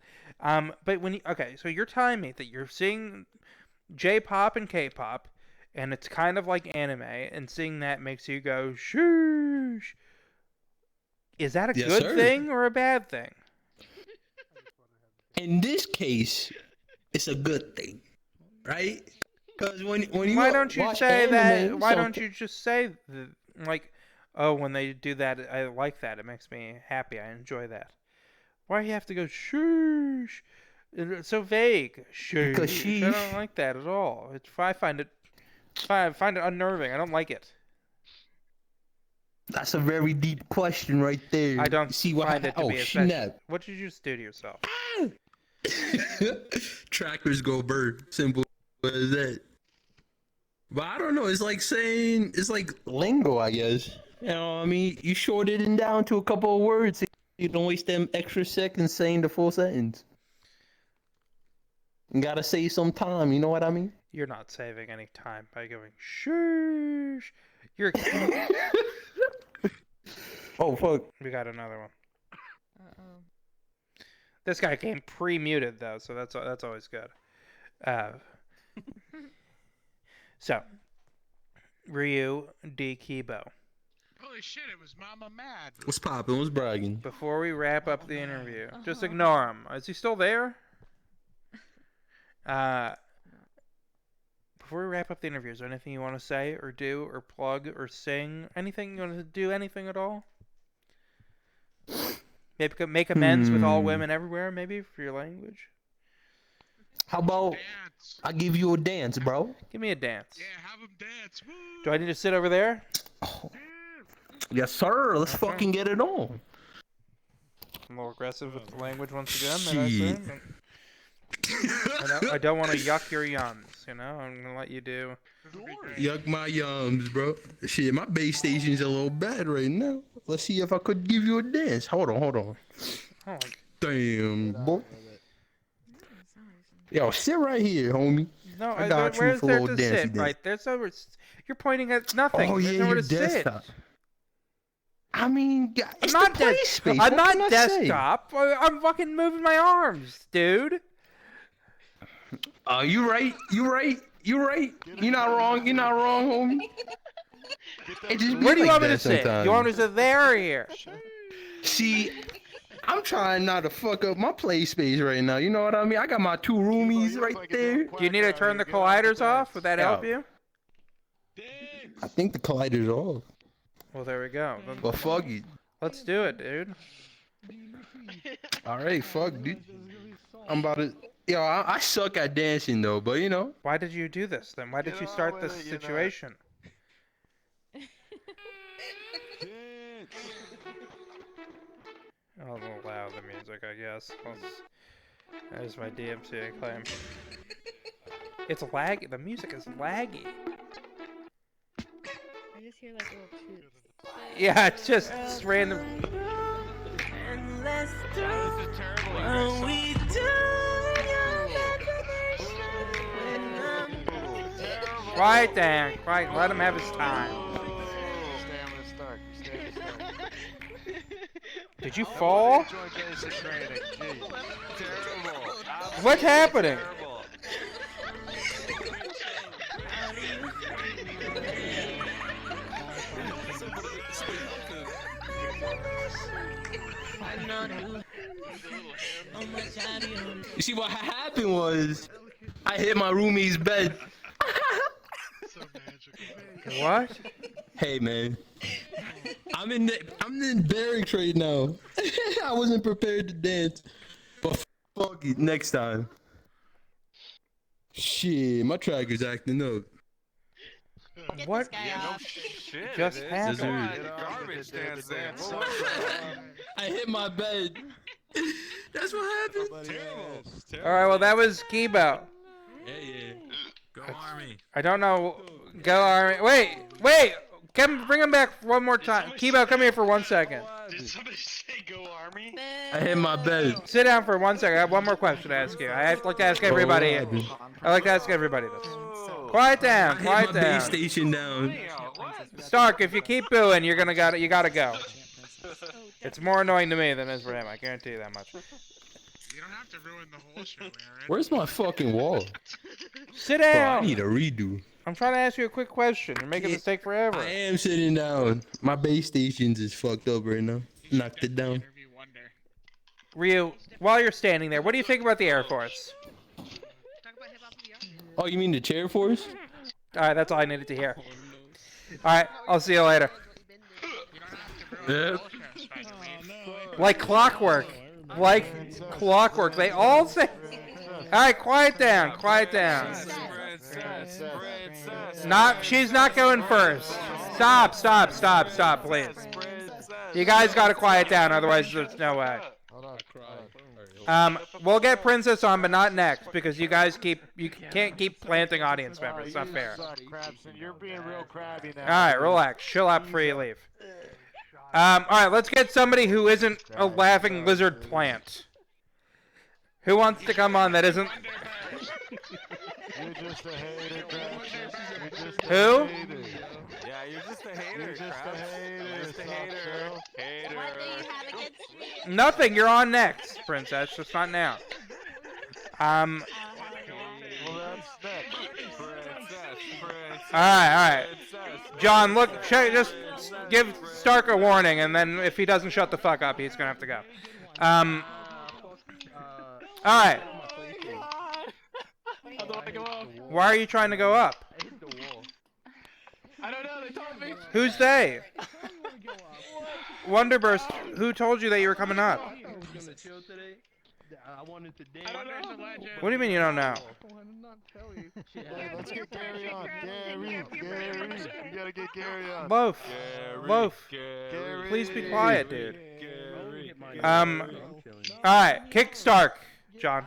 But when so you're telling me that you're seeing J-pop and K-pop, and it's kind of like anime, and seeing that makes you go shoosh. Is that a Yes, good sir. thing or a bad thing? In this case, it's a good thing, right? Because when you Why don't you watch say that? anime, Why don't you just say like, oh, when they do that, I like that. It makes me happy. I enjoy that. Why do you have to go shoosh? It's so vague. Shoosh. Because I sheesh. don't like that at all. I find it unnerving. I don't like it. That's a very deep question right there. I don't see what find it to be especially. snap. What did you just do to yourself? Trackers go bird. Simple as that. But I don't know. It's like saying it's like lingo, I guess. You know what I mean? You short it down to a couple of words. So you don't waste them extra seconds saying the full sentence. You gotta save some time. You know what I mean? You're not saving any time by going shush. You're. Oh fuck. We got another one. This guy came pre-muted though, so that's always good. So, Ryu D. Kibo. Holy shit, it was Mama Mad. What's poppin'? What's bragging? Before we wrap up the interview, just ignore him. Is he still there? Before we wrap up the interview, is there anything you want to say or do or plug or sing? Anything you want to do? Anything at all? Maybe make amends with all women everywhere, maybe, for your language? How about I give you a dance, bro? Give me a dance. Yeah, have him dance. Woo! Do I need to sit over there? Oh. Yes, sir. Let's fucking get it on. I'm a little aggressive with the language once again. I don't want to yuck your yums, you know? I'm going to let you do... Yuck my yums, bro. Shit, my base station's a little bad right now. Let's see if I could give you a dance. Hold on. Oh, damn, boy. Yo, sit right here, homie. No, I got you for a little dance. Right, there's nowhere. You're pointing at nothing. Oh, there's yeah, nowhere your to sit. desktop. I mean, it's I'm not the play space. I'm What not can I desktop. I'm fucking moving my arms, dude. You right. You're not wrong, homie. Where do you want me to sit? You want me to sit there or here? See, I'm trying not to fuck up my play space right now. You know what I mean? I got my two roomies right there. Do you need to turn the colliders off? Would that help you? I think the collider's off. Well, there we go. Well, fuck it. Let's do it, dude. All right, fuck, dude. I'm about to... Yo, I suck at dancing, though, but you know. Why did you do this, then? Why did you start this situation? I'll allow the music, I guess. There's my DMCA claim. It's laggy. The music is laggy. I just hear like little toots. Yeah, it's just random. Quiet down. Quiet. Let him have his time. Did you fall? What's happening? You see, what happened was I hit my roomie's bed. What? Hey, man. I'm in barracks right now. I wasn't prepared to dance. But fuck it, next time. Shit, my tracker's acting up. What just happened? Garbage dance there. I hit my bed. That's what happened. All right, well that was Kibo. Yeah. Go Army. I don't know. Go Army. Wait. Come, bring him back one more time. Kibo, come here for 1 second. Did somebody say go Army? I hit my bed. Sit down for 1 second. I have one more question to ask you. I like to ask everybody. I like to ask everybody this. Quiet down. Quiet my down. base station down. Stark, if you keep booing, you gotta go. It's more annoying to me than it is for him. I guarantee you that much. You don't have to ruin the whole show, Aaron. Where's my fucking wall? Sit Bro, down. I need a redo. I'm trying to ask you a quick question. You're making this take forever. I am sitting down. My base stations is fucked up right now. Knocked it down. Ryu, while you're standing there, what do you think about the Air Force? Oh, you mean the chair force? Alright, that's all I needed to hear. Alright, I'll see you later. Yeah. Like clockwork. Like clockwork. They all say... Alright, quiet down. Quiet down. She's not going first. Stop, please. You guys gotta quiet down, otherwise there's no way. Hold on, cry. We'll get Princess on, but not next because you guys can't keep planting audience members. It's not fair. Krabston, you're being real crabby now. All right, relax, chill out before you leave. All right, let's get somebody who isn't a laughing lizard plant. Who wants to come on that isn't? You're just a hater, Krabston. You're just a Who? hater. Yeah, you're just a hater. You're just a hater. You're just a hater. Hater. What do you have against me? Nothing. You're on next, Princess. Just not now. Well, that's next. All right. John, look, just give Stark a warning, and then if he doesn't shut the fuck up, he's gonna have to go. All right. How do I go up? Why are you trying to go up? I don't know. They told me. Who's they? Wonderburst, who told you that you were coming up? What do you mean you don't know? Let's get Gary on. Gary. You gotta get Gary on. Loaf. Loaf. Gary. Please be quiet, dude. Alright, kick Stark, John.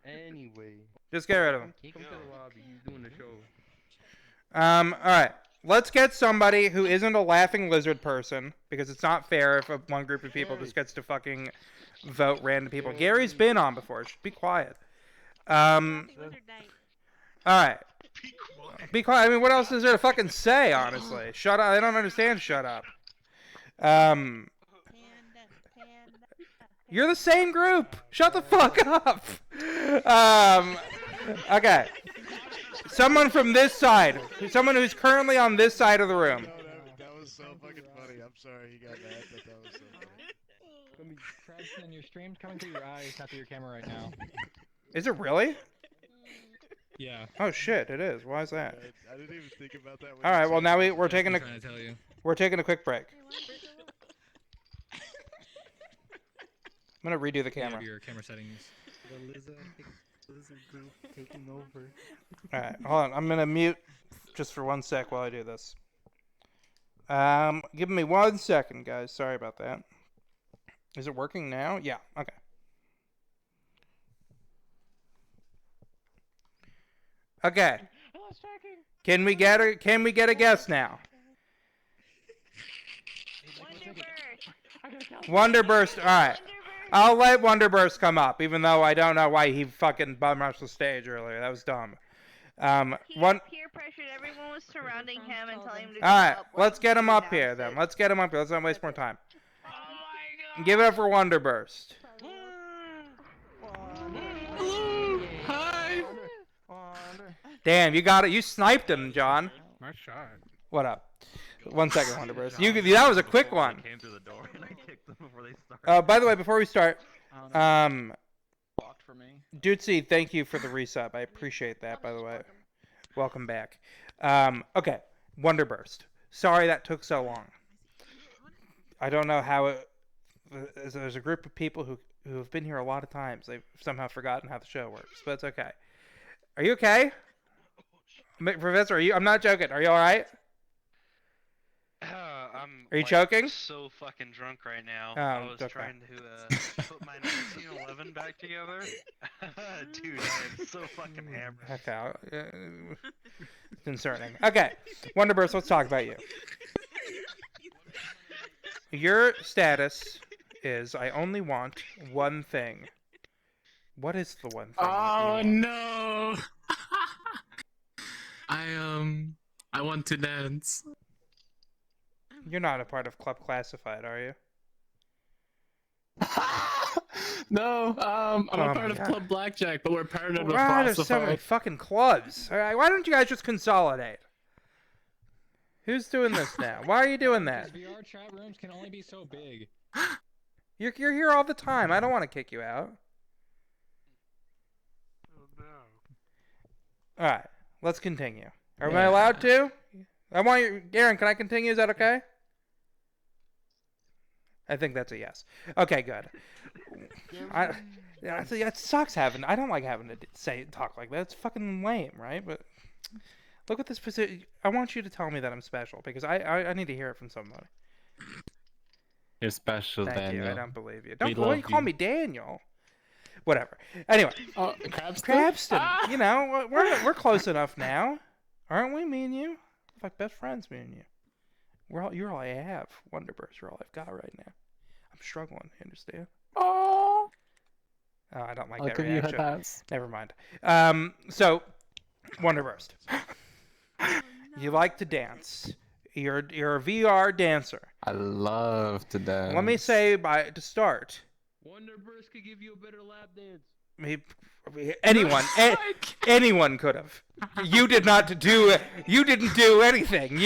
Anyway. Just get rid of him. Come to the lobby. He's doing the show. Alright. Let's get somebody who isn't a laughing lizard person, because it's not fair if one group of people just gets to fucking vote random people. Gary's been on before. Just be quiet. Alright. Be quiet. I mean, what else is there to fucking say, honestly? Shut up. I don't understand shut up. You're the same group. Shut the fuck up. Okay. Someone from this side. Someone who's currently on this side of the room. That was so fucking funny. I'm sorry he got mad, but that was so funny. Krabston, your stream's coming through your eyes, not through your camera right now. Is it really? Yeah. Oh shit, it is. Why is that? I didn't even think about that. All right. Well, now we're taking a quick break. I'm gonna redo the camera. Your camera settings. The lizard group taking over. All right, hold on. I'm gonna mute just for 1 sec while I do this. Give me 1 second, guys. Sorry about that. Is it working now? Yeah. Okay. Okay. Can we get a guess now? Wonderburst. All right. I'll let Wonderburst come up, even though I don't know why he fucking bum rushed the stage earlier. That was dumb. He peer pressured. Everyone was surrounding him and telling him to. All right, let's get him up here then. Let's get him up here. Let's not waste more time. Give it up for Wonderburst. Hi. Damn, you got it. You sniped him, John. Nice shot. What up? 1 second, Wonderburst. That was a quick one. Came through the door and I kicked them before they started. By the way, before we start, Blocked for me. Dudesy, thank you for the resub. I appreciate that, by the way. Welcome back. Okay, Wonderburst. Sorry that took so long. I don't know how it... There's a group of people who have been here a lot of times. They've somehow forgotten how the show works, but it's okay. Are you okay? Professor, are you... I'm not joking. Are you alright? I'm Are you choking? So fucking drunk right now. Oh, I was okay. trying to put my 1911 back together. Dude, I am so fucking hammered. Okay. Concerning. Okay. Wonderburst, let's talk about you. Your status is I only want one thing. What is the one thing? Oh no! I want to dance. You're not a part of Club Classified, are you? No, I'm a part of God. Club Blackjack, but we're partnered with Wow, there's so many Classified. fucking clubs. All right, why don't you guys just consolidate? Who's doing this now? Why are you doing that? Because VR chat rooms can only be so big. You're here all the time. I don't want to kick you out. All right, let's continue. Am I allowed to? I want you, Aaron. Can I continue? Is that okay? I think that's a yes. Okay, good. It sucks having. I don't like having to talk like that. It's fucking lame, right? But look at this position. I want you to tell me that I'm special because I need to hear it from somebody. You're special, Thank Daniel. you. I don't believe you. We Don't why love you call you. me Daniel. Whatever. Anyway, Oh, Krabston? Krabston. Ah! You know, we're close enough now, aren't we? Me and you, we're like best friends. Me and you. You're all I have. Wonderburst. You're all I've got right now. I'm struggling. You understand? Oh, I don't like I'll that give you a reaction. pass. Never mind. So, Wonderburst. You like to dance. You're a VR dancer. I love to dance. Let me say to start. Wonderburst could give you a better lap dance. Anyone could have. You did not do. You didn't do anything.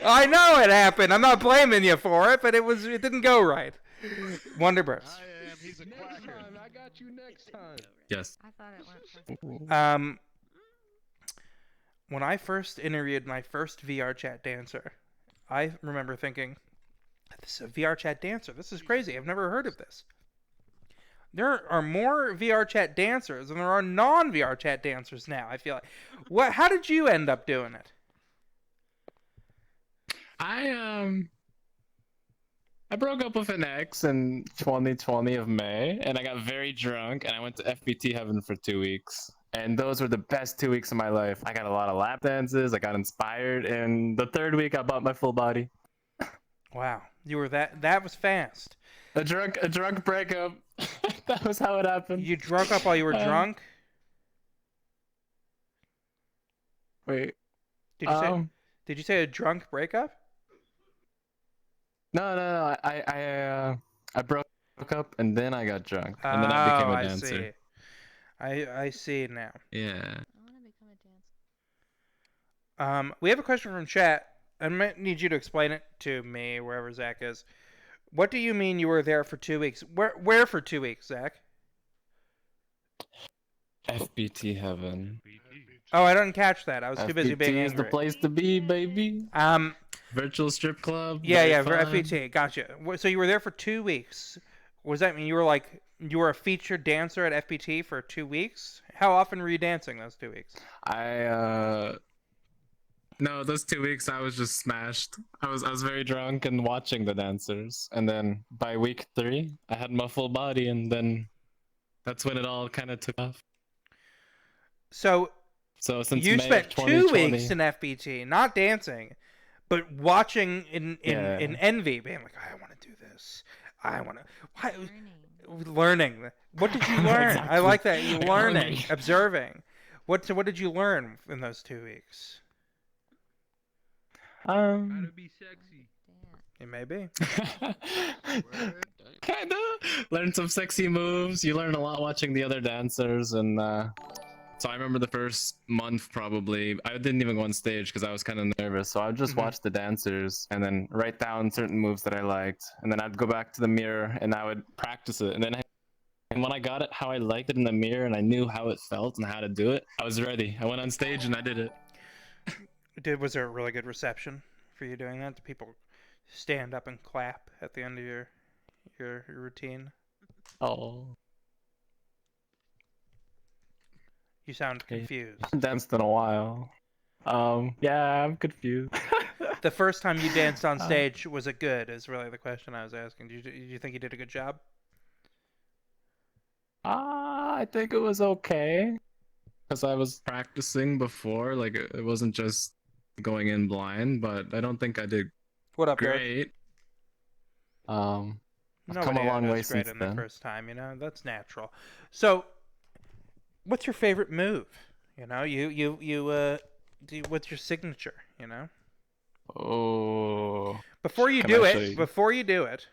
I know it happened. I'm not blaming you for it, but it didn't go right. Wonderburst. He's a quacker. I got you next time. Yes. I thought it went. When I first interviewed my first VR chat dancer, I remember thinking, "This is a VR chat dancer. This is crazy. I've never heard of this." There are more VR chat dancers than there are non-VR chat dancers now. I feel like. How did you end up doing it? I broke up with an ex in 2020 of May, and I got very drunk, and I went to FBT heaven for 2 weeks. And those were the best 2 weeks of my life. I got a lot of lap dances, I got inspired, and the third week I bought my full body. Wow, you were that was fast. A drunk breakup. That was how it happened. You drunk up while you were drunk? Wait. Did you say a drunk breakup? No. I broke up and then I got drunk and then I became a dancer. I see now. Yeah. I want to become a dancer. We have a question from chat. I might need you to explain it to me, wherever Zach is. What do you mean you were there for 2 weeks? Where for 2 weeks, Zach? FBT heaven. Oh, I didn't catch that. I was too busy being FBT is angry. the place to be, baby. Virtual strip club. Yeah, very for fun. FBT. Gotcha. So you were there for 2 weeks. What does that mean? You were a featured dancer at FBT for 2 weeks? How often were you dancing those 2 weeks? No, those 2 weeks I was just smashed. I was very drunk and watching the dancers, and then by week 3 I had my full body, and then that's when it all kind of took off. So since you May spent of 2 2020, weeks in FBT, not dancing, but watching in envy, being like, I want to do this. I want to learning. What did you learn? Exactly. I like that. You learning, Learning. observing. What did you learn in those 2 weeks? How to be sexy. It may be. Kinda. Learn some sexy moves. You learn a lot watching the other dancers, and so I remember the first month probably. I didn't even go on stage because I was kind of nervous. So I would just watch the dancers and then write down certain moves that I liked, and then I'd go back to the mirror and I would practice it. And then when I got it how I liked it in the mirror and I knew how it felt and how to do it, I was ready. I went on stage and I did it. Was there a really good reception for you doing that? Did people stand up and clap at the end of your routine? Oh. You sound confused. I haven't danced in a while. Yeah, I'm confused. The first time you danced on stage, was it good? Is really the question I was asking. Do you think you did a good job? I think it was okay. Because I was practicing before, like it wasn't just going in blind, but I don't think I did What up, great. I've come a long way since in then. the first time, that's natural. So, what's your favorite move? What's your signature? Oh. Before you do it,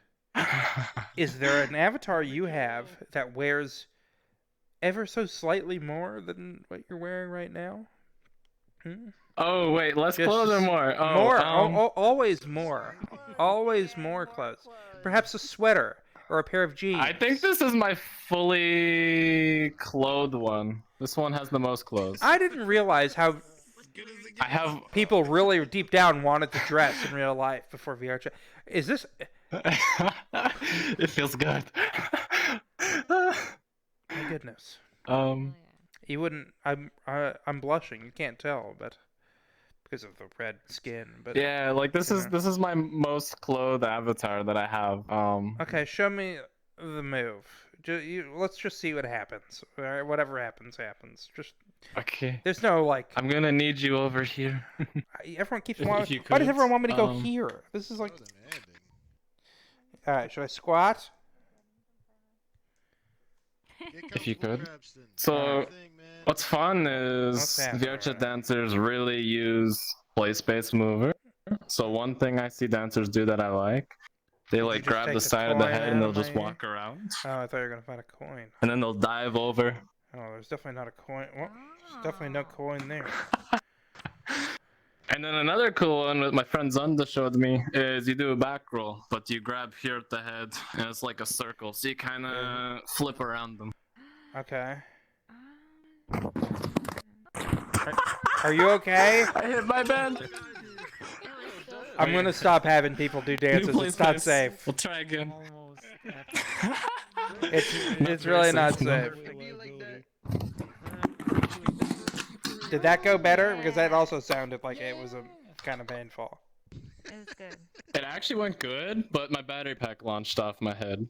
is there an avatar you have that wears ever so slightly more than what you're wearing right now? Oh wait, less clothes or more? Oh, more, always more, always more clothes. Perhaps a sweater or a pair of jeans. I think this is my fully clothed one. This one has the most clothes. I didn't realize how I have people really deep down wanted to dress in real life before VR chat. Is this? It feels good. My goodness. Um. You wouldn't. I'm blushing. You can't tell, but because of the red skin. But Yeah, like this you is know. this is my most clothed avatar that I have. Okay, show me the move. Let's just see what happens. All right, whatever happens, happens. Just Okay. there's no like. I'm gonna need you over here. Everyone keeps If wanting. you Why does could, everyone want me to go here? This is like. All right, should I squat? If you could. So, what's fun is What's the happening VRChat dancers really use play space mover. So one thing I see dancers do that I like, they like just grab take the a side of the coin head out and of they'll just my walk around, Oh, I thought you were gonna find a coin. and then they'll dive over. Oh, there's definitely not a coin. Well, there's definitely no coin there. And then another cool one that my friend Zunda showed me is you do a back roll, but you grab here at the head, and it's like a circle, so you kind of flip around them. Okay. Are you okay? I hit my bed. I'm gonna stop having people do dances. New It's not space. safe. We'll try again. It's really not safe. Did that go better? Because that also sounded like it was kind of painful. It was good. It actually went good, but my battery pack launched off my head.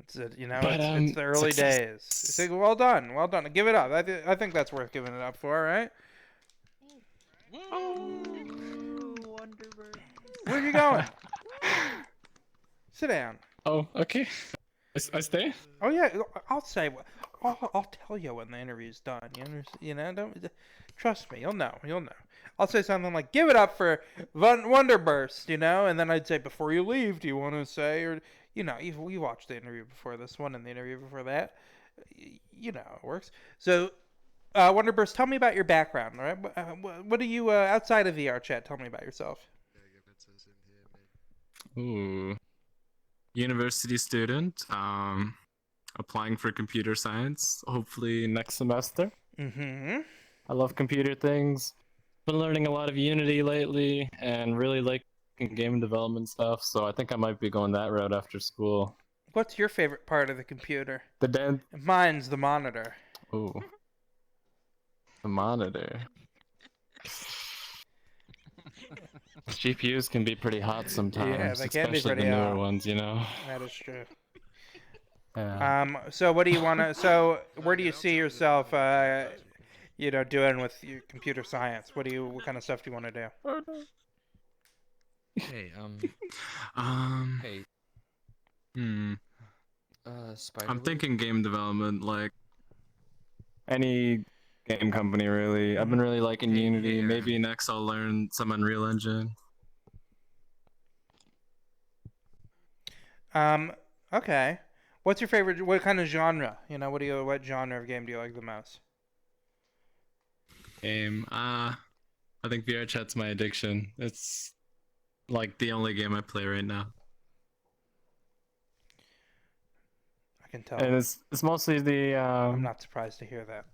It's it, you know, But, it's the early success. days. So, well done, well done. Give it up. I think that's worth giving it up for, right? Where are you going? Sit down. Oh, okay. I stay? Oh yeah, I'll say. I'll tell you when the interview's done. You know, don't trust me. You'll know. I'll say something like, "Give it up for Wonderburst," you know, and then I'd say, "Before you leave, do you want to say?" Or you know, we watched the interview before this one and the interview before that. You know how it works. So, Wonderburst, tell me about your background. All right, what do you outside of VR chat? Tell me about yourself. Ooh. University student. Applying for computer science. Hopefully next semester. Mm-hmm. I love computer things. Been learning a lot of Unity lately, and really like game development stuff. So I think I might be going that route after school. What's your favorite part of the computer? The Mine's the monitor. Ooh. The monitor. GPUs can be pretty hot sometimes. Yeah, they can be especially pretty the newer hot. ones, you know. That is true. Yeah. So what do you want to? So where do you see yourself? You know, doing with your computer science? What kind of stuff do you want to do? Hey, hey. Spider. I'm thinking game development, like any game company, really. I've been really liking Unity. Maybe next I'll learn some Unreal Engine. Okay. What's your favorite? What kind of genre? You know, what genre of game do you like the most? Game. I think VR chat's my addiction. It's like the only game I play right now. I can tell. And it's mostly the. I'm not surprised to hear that.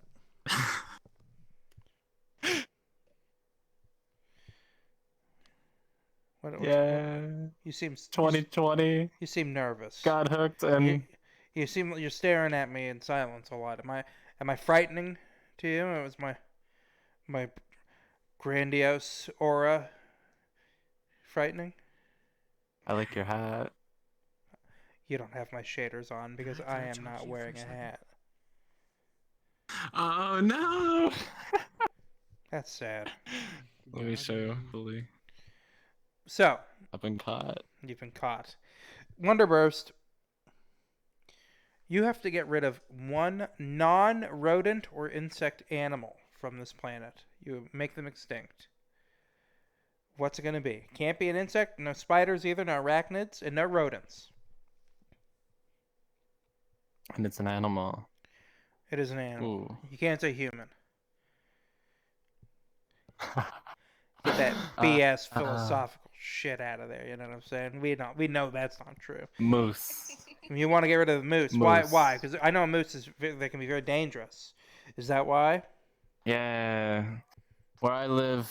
Yeah. You seem 2020. You seem nervous. Got hooked and. You seem you're staring at me in silence a lot. Am I frightening to you? It was my grandiose aura frightening? I like your hat. You don't have my shaders on because I am not wearing a hat. Oh no! That's sad. Let me show you. Fully. So. I've been caught. You've been caught. Wonderburst. You have to get rid of one non-rodent or insect animal from this planet. You make them extinct. What's it going to be? Can't be an insect, no spiders either, no arachnids, and no rodents. And it's an animal. It is an animal. Ooh. You can't say human. Get that BS philosophical shit out of there, you know what I'm saying? We know that's not true. Moose. You want to get rid of the moose. Moose. Why? Because I know a moose they can be very dangerous. Is that why? Yeah. Where I live,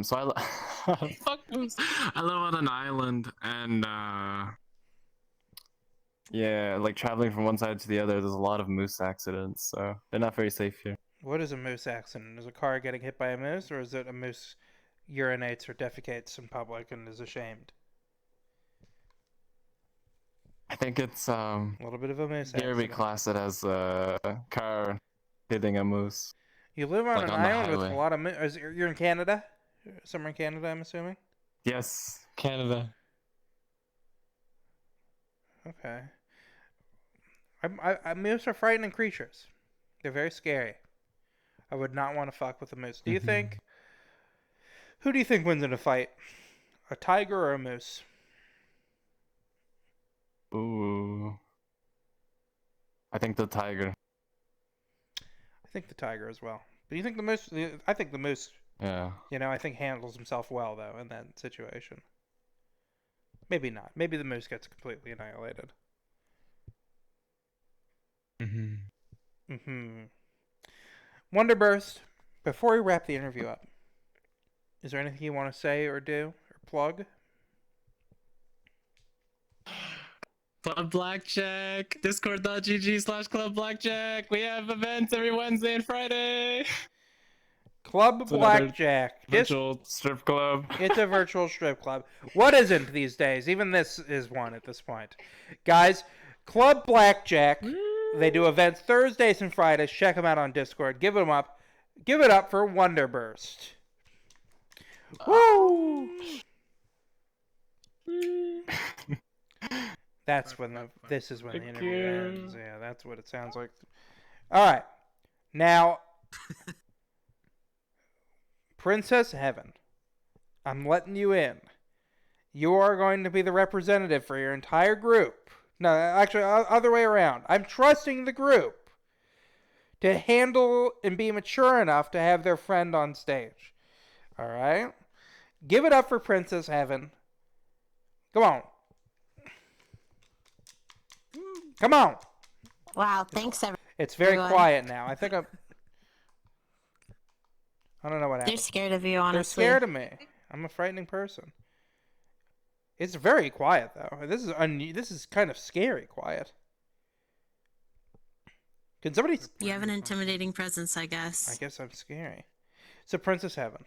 so fuck moose. I live on an island, and yeah, like traveling from one side to the other, there's a lot of moose accidents, so they're not very safe here. What is a moose accident? Is a car getting hit by a moose, or is it a moose urinates or defecates in public and is ashamed? I think it's A little bit of a moose here we accident. class it as a car hitting a moose. You live on Like an on the island with a highway. lot of moose. You're in Canada? Somewhere in Canada, I'm assuming? Yes, Canada. Okay. Moose are frightening creatures. They're very scary. I would not want to fuck with a moose. Do you think... Who do you think wins in a fight? A tiger or a moose? Ooh. I think the tiger. I think the tiger as well. But you think the moose... I think the moose, Yeah. I think handles himself well, though, in that situation. Maybe not. Maybe the moose gets completely annihilated. Wonderburst, before we wrap the interview up, is there anything you want to say or do or plug? Club Blackjack, discord.gg/Club Blackjack. We have events every Wednesday and Friday. Club It's another Blackjack. Virtual strip club. It's a virtual strip club. What isn't these days? Even this is one at this point. Guys, Club Blackjack. They do events Thursdays and Fridays. Check them out on Discord. Give them up. Give it up for Wonderburst. Woo! That's when this is when the interview ends. Yeah, that's what it sounds like. All right. Now, Princess Heaven, I'm letting you in. You are going to be the representative for your entire group. No, actually, other way around. I'm trusting the group to handle and be mature enough to have their friend on stage. All right? Give it up for Princess Heaven. Come on. Come on. Wow, thanks everyone. It's very quiet now. I think I don't know what happened. They're scared of you, honestly. They're scared of me. I'm a frightening person. It's very quiet though. This is kind of scary quiet. Can somebody? You have an intimidating presence, I guess. I guess I'm scary. So Princess Heaven,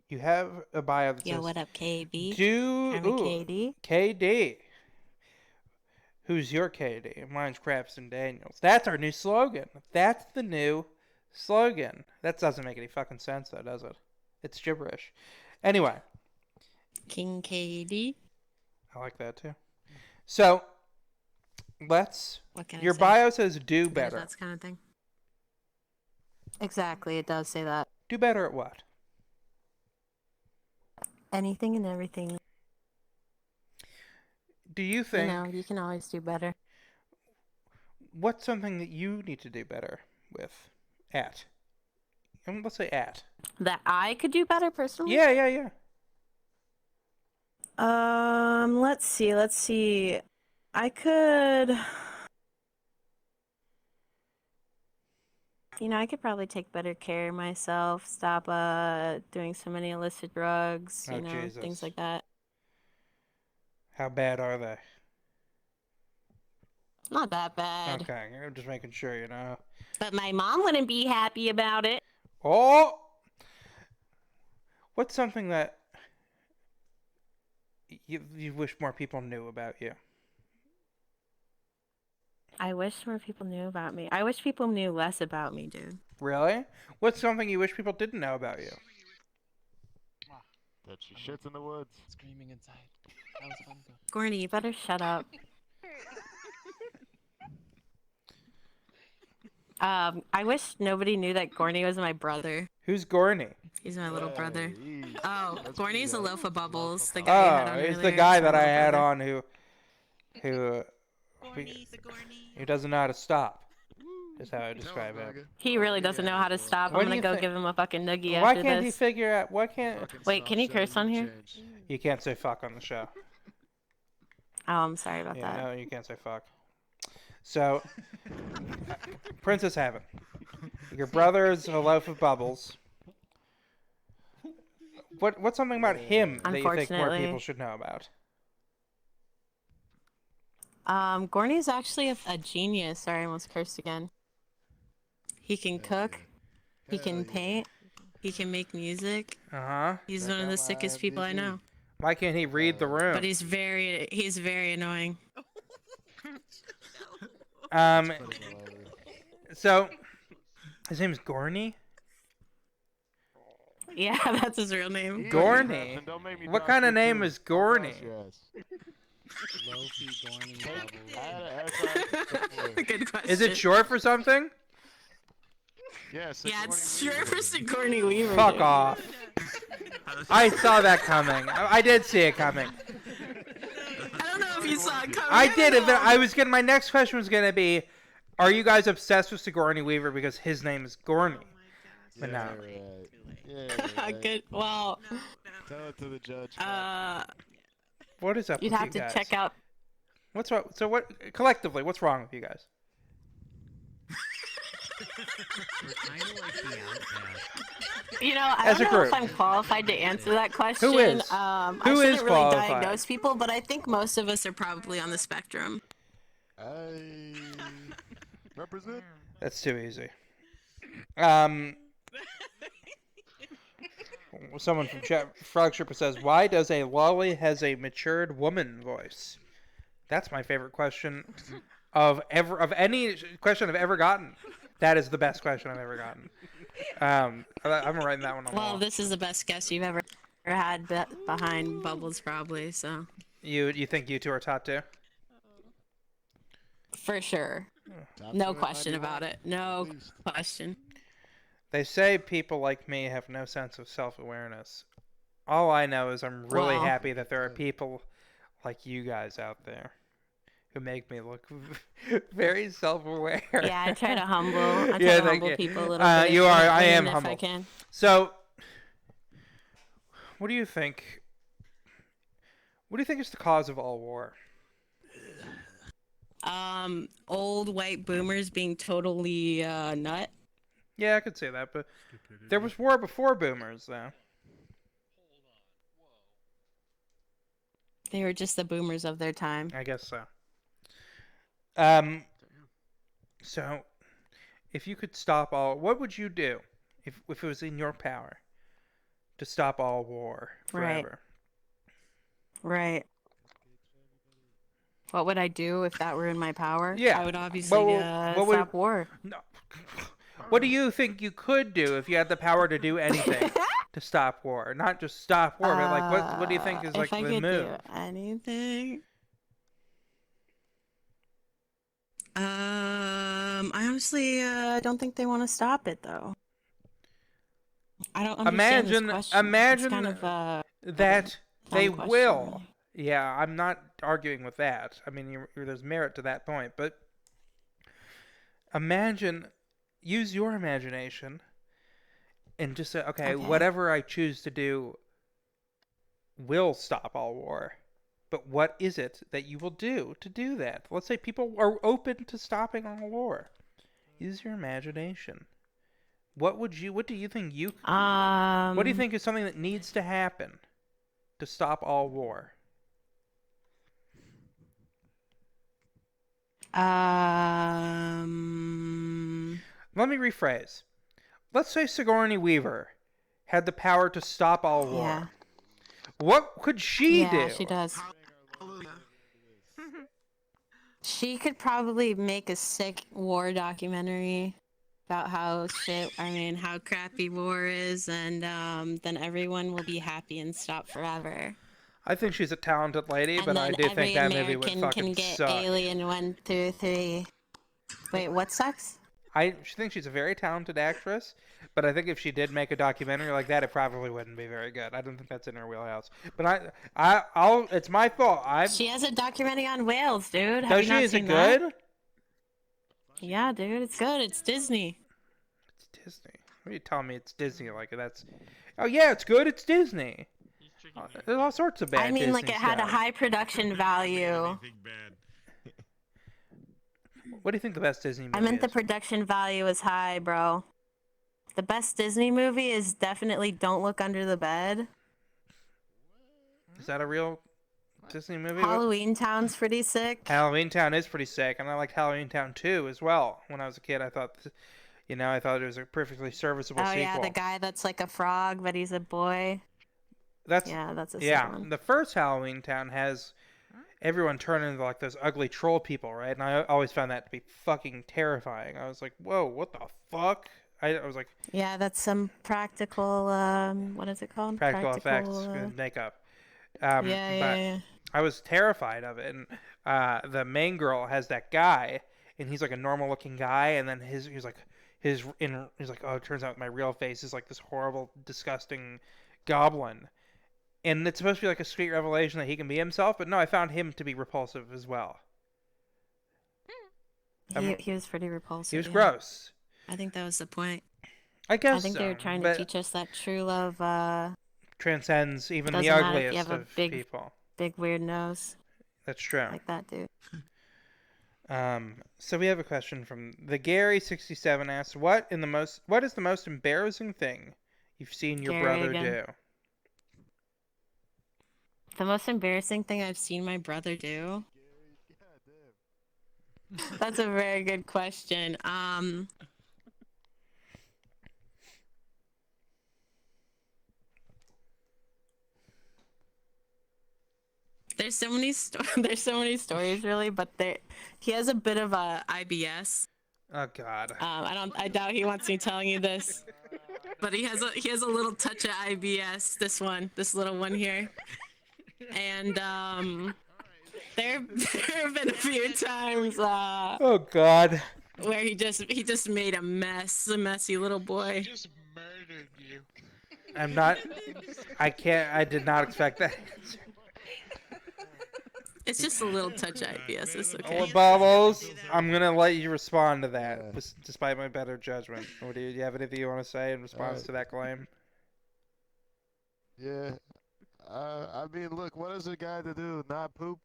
you have a bio that Yo, says, what up, KB? I'm a KD. KD. Who's your KD? Mine's Krabston Daniels. That's our new slogan. That's the new slogan. That doesn't make any fucking sense, though, does it? It's gibberish. Anyway. King KD. I like that, too. So, let's... What can I your say? bio says do better. That kind of thing. Exactly, it does say that. Do better at what? Anything and everything. Do you think... you can always do better. What's something that you need to do better with? At. Let's say at. That I could do better personally? Yeah. Let's see. I could... I could probably take better care of myself, stop doing so many illicit drugs, Jesus. things like that. How bad are they? Not that bad. Okay, I'm just making sure, But my mom wouldn't be happy about it. Oh! What's something that you wish more people knew about you? I wish more people knew about me. I wish people knew less about me, dude. Really? What's something you wish people didn't know about you? That she shits in the woods. Screaming inside. That was fun though. Gordy, you better shut up. I wish nobody knew that Gorney was my brother. Who's Gorney? He's my little brother. Oh, Gorney's a loaf of bubbles. The guy you had on he's the earlier. guy He's my that I little had brother. on who doesn't know how to stop. Is how I describe it. He really doesn't know how to stop. What I'm do gonna you go think? give him a fucking noogie Why after can't he this. figure out? Why can't? Wait, can you curse on here? You can't say fuck on the show. Oh, I'm sorry about Yeah, that. no, you can't say fuck. So, Princess Heaven, your brother is a loaf of bubbles. What's something about him that you think more Unfortunately. people should know about? Gorney's actually a genius. Sorry, I almost cursed again. He can cook. He can paint. He can make music. Uh-huh. He's one of the sickest people I know. Why can't he read the room? But he's very annoying. So his name's Gorney? Yeah, that's his real name. Gorney? What kind of name is Gorney? Good question. Is it short for something? Yes. Yeah, it's short for Sigourney Weaver. Fuck dude. off. I saw that coming. I did see it coming. I don't know if you saw it coming. I did. My next question was gonna be, are you guys obsessed with Sigourney Weaver because his name is Gorney? But no. Good. Well. Tell it to the judge. What is up You'd with have you to guys? check out. What's wrong? So what? Collectively, what's wrong with you guys? You know, I As a don't know if group. I'm qualified to answer that question. Who is? I Who shouldn't is really qualified? diagnose people, but I think most of us are probably on the spectrum. I represent. That's too easy. Someone from chat, Frogshipper says, "Why does a lolly has a matured woman voice?" That's my favorite question of any question I've ever gotten. That is the best question I've ever gotten. I'm writing that one on the Well, wall. this is the best guess you've ever had behind Bubbles, probably. So. You think you two are top two? For sure. No question about it. No question. They say people like me have no sense of self-awareness. All I know is I'm really Well- happy that there are people like you guys out there who make me look very self-aware. Yeah, I try to humble. I try Yeah, to thank humble you. people a little bit. You are. I am if humble. I can. So, what do you think? What do you think is the cause of all war? Old white boomers being totally nut. Yeah, I could say that, but there was war before boomers, though. They were just the boomers of their time. I guess so. So, if you could stop all, what would you do if it was in your power to stop all war forever? Right. What would I do if that were in my power? Yeah. I would obviously what would- stop war. No. What do you think you could do if you had the power to do anything to stop war? Not just stop war, but like what do you think is like if I the could move? do anything. I honestly don't think they want to stop it though. I don't understand this question. Imagine It's kind of, that they question, will. really. Yeah, I'm not arguing with that. I mean, there's merit to that point, but use your imagination and just say, okay, whatever I choose to do will stop all war. But what is it that you will do to do that? Let's say people are open to stopping all war. Use your imagination. What do you think what do you think is something that needs to happen to stop all war? Let me rephrase. Let's say Sigourney Weaver had the power to stop all war. Yeah. What could she do? Yeah, she does. She could probably make a sick war documentary about how crappy war is, and then everyone will be happy and stop forever. I think she's a talented lady, And but I then do every think that movie would American fucking can get suck. Alien 1 through 3. Wait, what sucks? I think she's a very talented actress, but I think if she did make a documentary like that, it probably wouldn't be very good. I don't think that's in her wheelhouse. But I'll. It's my fault. She has a documentary on whales, dude. Have Does you she? not Is it seen that? good? Yeah, dude, it's good. It's Disney. It's Disney. What are you telling me? It's Disney? Like that's. Oh yeah, it's good. It's Disney. There's all sorts of bad. I mean, like Disney it had a stuff. high production value. What do you think the best Disney movie I meant the is? production value is high, bro. The best Disney movie is definitely Don't Look Under the Bed. Is that a real Disney movie? Halloween Town's pretty sick. Halloween Town is pretty sick, and I liked Halloween Town 2 as well. When I was a kid, I thought, You know, I thought it was a perfectly serviceable Oh sequel. yeah, the guy that's like a frog, but he's a boy. That's a sick yeah. one. The first Halloween Town has everyone turn into like those ugly troll people, right? And I always found that to be fucking terrifying. I was like, whoa, what the fuck? I was like, Yeah, that's some practical. What is it called? practical effects, makeup. But yeah. I was terrified of it. And the main girl has that guy, and he's like a normal looking guy, and then he's like, he's like, oh, it turns out my real face is like this horrible, disgusting goblin. And it's supposed to be like a sweet revelation that he can be himself, but no, I found him to be repulsive as well. He was pretty repulsive. He was gross. I think that was the point. I guess I think they were trying to teach us that true love transcends even the doesn't matter if ugliest you have a of big, people. big weird nose. That's true. Like that dude. So we have a question from the Gary67 asks, what is the most embarrassing thing you've seen your brother do? The most embarrassing thing I've seen my brother do? That's a very good question. There's so many stories really, but he has a bit of a IBS. Oh God. I doubt he wants me telling you this, but he has a little touch of IBS. This little one here, and there have been a few times. Oh God. Where he just made a mess, a messy little boy. He just murdered you. I did not expect that. It's just a little touch of IBS. It's okay. Well, Bubbles, I'm gonna let you respond to that, despite my better judgment. Do you have anything you want to say in response to that claim? Yeah. I mean, look, what is a guy to do? Not poop?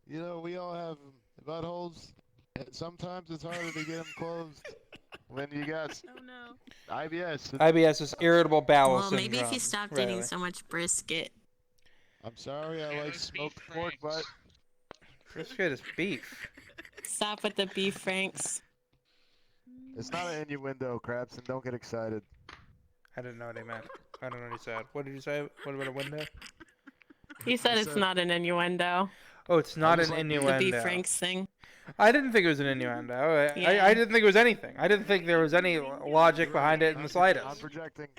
You know, we all have buttholes. And sometimes it's harder to get them closed when you got IBS. IBS is irritable bowel Well, syndrome. maybe if you stopped eating so much brisket. I'm sorry, I like smoked pork butt. Brisket is beef. Stop with the beef, Franks. It's not an innuendo, Krabston. Don't get excited. I didn't know what he meant. I don't know what he said. What did you say? What about a window? He said it's not an innuendo. Oh, it's not an innuendo. The beef Franks thing. I didn't think it was an innuendo. Yeah. I didn't think it was anything. I didn't think there was any logic behind it in the slightest. I'm projecting.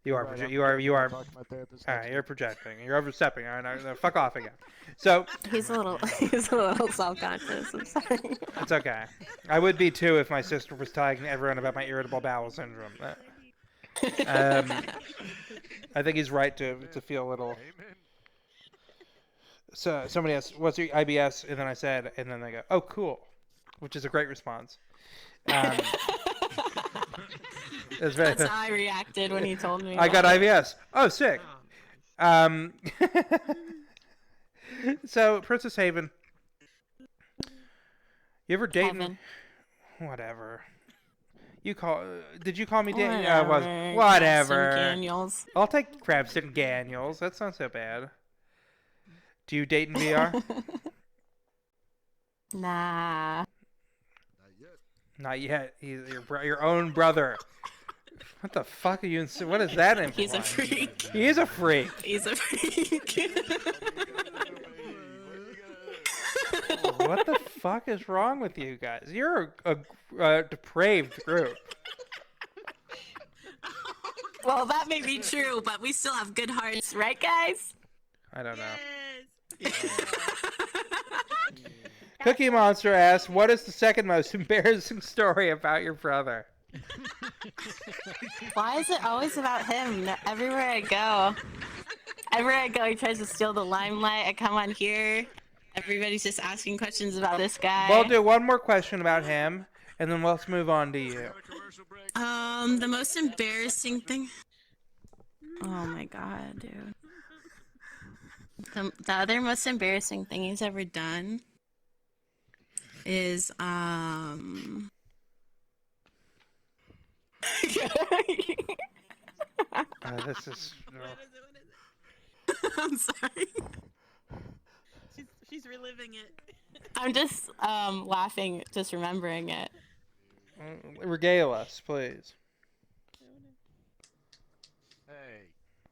You are. Alright, you're projecting. You're overstepping. All right, now fuck off again. So he's a little self-conscious. I'm sorry. It's okay. I would be too if my sister was telling everyone about my irritable bowel syndrome. I think he's right to feel a little. So somebody asked, "What's your IBS?" And then I said, and then they go, "Oh, cool," which is a great response. That's how I reacted when he told me. I got IBS. Oh, sick. So Princess Haven, you ever dating? Whatever. Did you call me Daniel? Whatever. Daniels. I'll take Krabston Daniels. That's not so bad. Do you date in VR? Nah. Not yet. He's your own brother. What the fuck are you? What is that implying? He's a freak. He is a freak. He's a freak. What the fuck is wrong with you guys? You're a depraved group. Well, that may be true, but we still have good hearts, right, guys? I don't know. Cookie Monster asks, "What is the second most embarrassing story about your brother?" Why is it always about him? Everywhere I go, he tries to steal the limelight. I come on here, everybody's just asking questions about this guy. We'll do one more question about him, and then let's move on to you. The most embarrassing thing. Oh my god, dude. The other most embarrassing thing he's ever done is This is. I'm sorry. She's reliving it. I'm just laughing just remembering it. Regale us, please. Hey,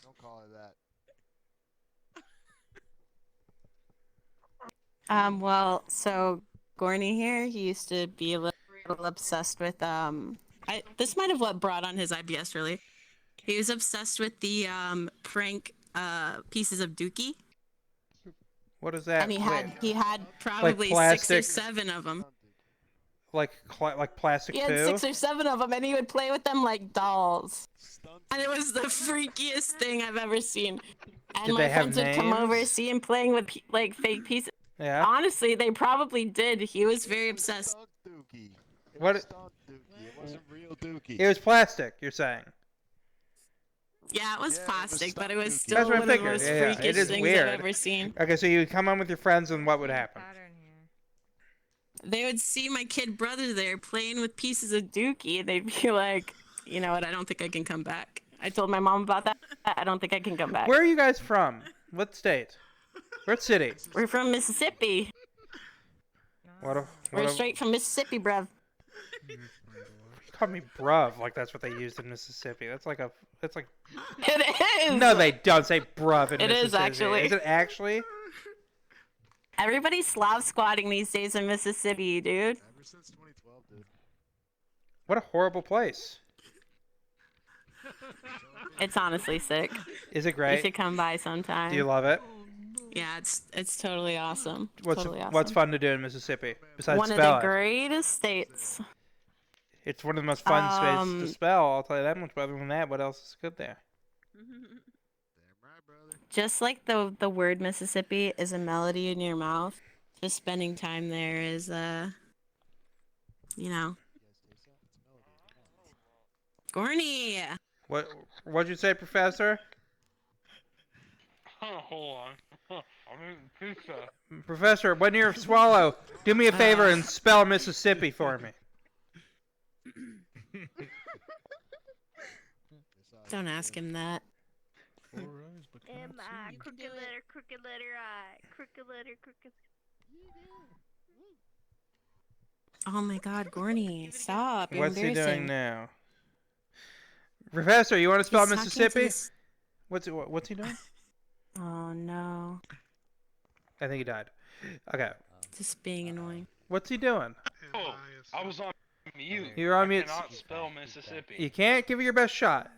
don't call her that. Well, so Gorny here, he used to be a little obsessed with this might have what brought on his IBS really. He was obsessed with the prank pieces of Dookie. What is that? And he had Like probably 6 or plastic, 7 of them. like plastic He had poo? 6 or 7 of them, and he would play with them like dolls. And it was the freakiest thing I've ever seen. And Did my they have friends would come over, names? see him playing with like fake pieces. Yeah. Honestly, they probably did. He was very obsessed. What? It wasn't real Dookie. It was plastic. You're saying? Yeah, it was plastic, but it was That's still what I one of the figured. most Yeah, yeah. freakish It is things weird. I've ever seen. Okay, so you would come on with your friends, and what would happen? They would see my kid brother there playing with pieces of Dookie, and they'd be like, you know what, I don't think I can come back. I told my mom about that. I don't think I can come back. Where are you guys from? What state? What city? We're from Mississippi. What We're straight from Mississippi, bruv. You call me bruv, like that's what they used in Mississippi. That's like. It is! No, they don't say bruv in It Mississippi. is, actually. Is it actually? Everybody's Slav squatting these days in Mississippi, dude. Ever since 2012, dude. What a horrible place. It's honestly sick. Is it great? You should come by sometime. Do you love it? Yeah, it's totally awesome. What's totally awesome. what's fun to do in Mississippi besides one spell of the it? greatest states. It's one of the most fun states to spell. I'll tell you that much. But other than that, what else is good there? Just like the word Mississippi is a melody in your mouth, just spending time there is you know. Gorny. What'd you say, Professor? Hold on. I'm eating pizza. Professor, when you swallow, do me a favor and spell Mississippi for me. Don't ask him that. M-I, crooked letter I, crooked letter. Oh my God, Gorny, stop! You're What's he embarrassing. doing now? Professor, you want to spell He's talking to Mississippi? this- What's he doing? Oh no, I think he died. Okay. just being annoying. What's he doing? Oh, I was on mute. You're on mute. I cannot spell Mississippi. You can't give it your best shot.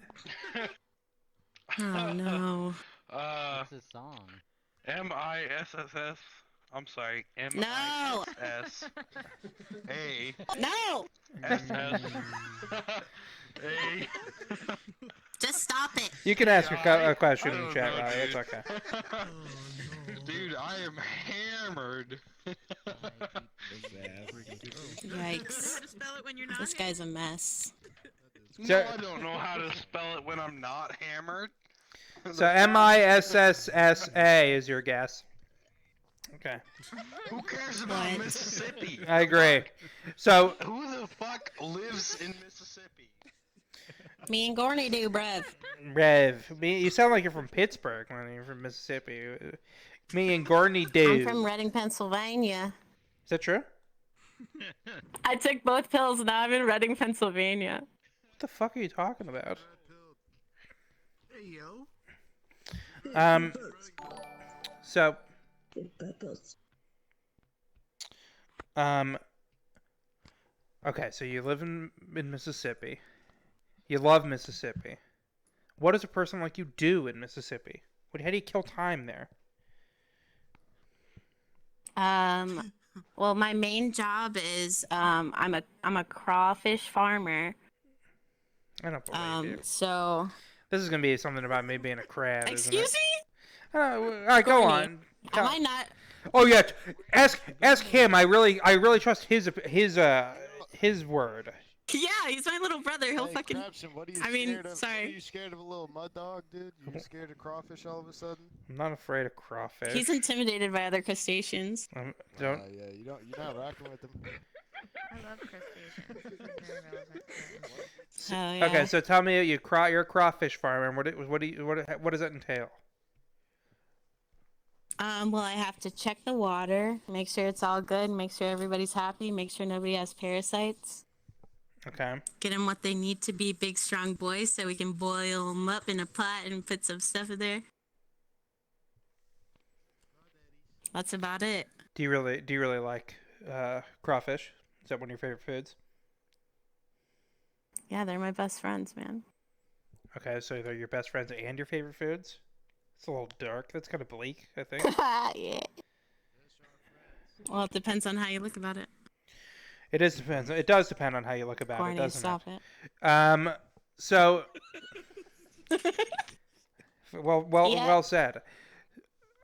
Oh no. What's his song? M-I-S-S-S. I'm sorry. No. M-I-S-S-A. No. S-S. A. Just stop it. You can ask a question in the chat, Riley. It's okay. Dude, I am hammered. Yikes. This guy's a mess. No, I don't know how to spell it when I'm not hammered. So M-I-S-S-S-A is your guess. Okay. Who cares about Mississippi? I agree. So Who the fuck lives in Mississippi? Me and Gorny do, bruv. Rev, you sound like you're from Pittsburgh when you're from Mississippi. Me and Gorney do. I'm from Reading, Pennsylvania. Is that true? I took both pills, now I'm in Reading, Pennsylvania. What the fuck are you talking about? Hey, yo. So, okay, so you live in Mississippi. You love Mississippi. What does a person like you do in Mississippi? How do you kill time there? Well, my main job is I'm a crawfish farmer. I don't believe you. So This is gonna be something about me being a crab. excuse me? All right, go Gorny, on. Am I not? Oh yeah, ask him. I really trust his word. Yeah, he's my little brother. He'll Hey, fucking. Krabston, what are you I mean, scared of? What are sorry. you scared of a little mud dog, dude? You scared of crawfish all of a sudden? I'm not afraid of crawfish. He's intimidated by other crustaceans. Don't. Yeah, you're not rocking with them. I love crustaceans. This is very relevant. Oh, yeah. Okay, so tell me you're a crawfish farmer. And what does that entail? Well, I have to check the water, make sure it's all good, make sure everybody's happy, make sure nobody has parasites. Okay. Get them what they need to be big, strong boys, so we can boil them up in a pot and put some stuff in there. That's about it. Do you really like crawfish? Is that one of your favorite foods? Yeah, they're my best friends, man. Okay, so they're your best friends and your favorite foods? It's a little dark. That's kind of bleak, I think. Yeah. Well, it depends on how you look about it. It does depend on how you look about Corny, it, doesn't stop it? it. So Yeah. well said.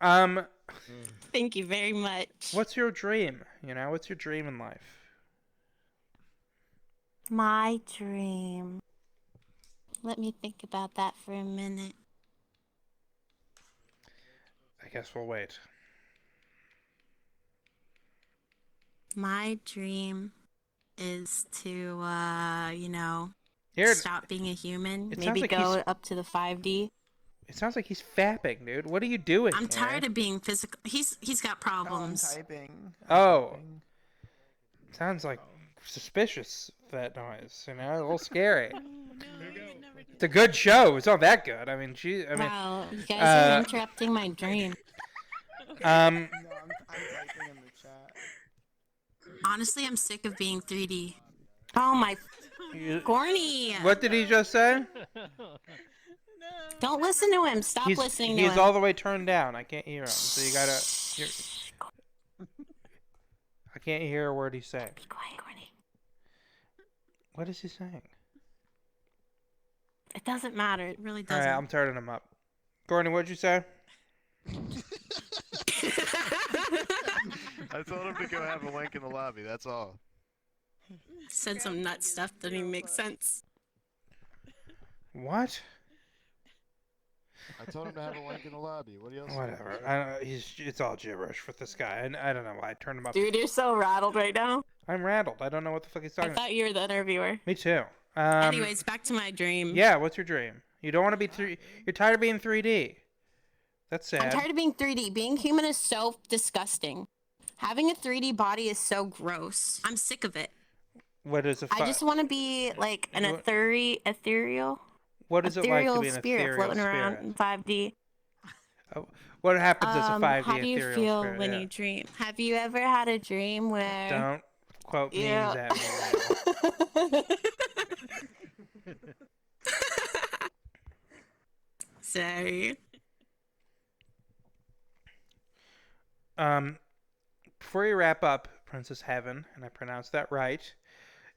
Thank you very much. What's your dream? What's your dream in life? My dream. Let me think about that for a minute. I guess we'll wait. My dream is to, stop being a human. It Maybe sounds like go up to the 5D. It sounds like he's fapping, dude. What are you doing? I'm tired of being physical. He's got problems. Typing. Oh. Sounds like suspicious, that noise. A little scary. It's a good show. It's not that good. Wow, you guys are interrupting my dream. I'm typing in the chat. Honestly, I'm sick of being 3D. Oh my... Corny! What did he just say? Don't listen to him. Stop listening to him. He's all the way turned down. I can't hear him. So you gotta... I can't hear a word he's saying. Be quiet, Corny. What is he saying? It doesn't matter. It really doesn't. Alright, I'm turning him up. Gordon, what'd you say? I told him to go have a wank in the lobby, that's all. Said some nut stuff that didn't even make sense. What? I told him to have a wank in the lobby. What do you else? Whatever. It's all gibberish with this guy. I don't know why I turned him up. Dude, you're so rattled right now. I'm rattled. I don't know what the fuck he's talking I about. thought you were the interviewer. Me too. Anyways, back to my dream. Yeah, what's your dream? You don't want to be You're tired of being 3D. That's sad. I'm tired of being 3D. Being human is so disgusting. Having a 3D body is so gross. I'm sick of it. What is a I just want to be like an ethereal. What is it like to be an spirit ethereal floating around in 5D? What happens as a 5D How do you ethereal feel spirit? when you dream? Have you ever had a dream where... Don't quote memes at me. Sorry. Before you wrap up, Princess Heaven, and I pronounced that right,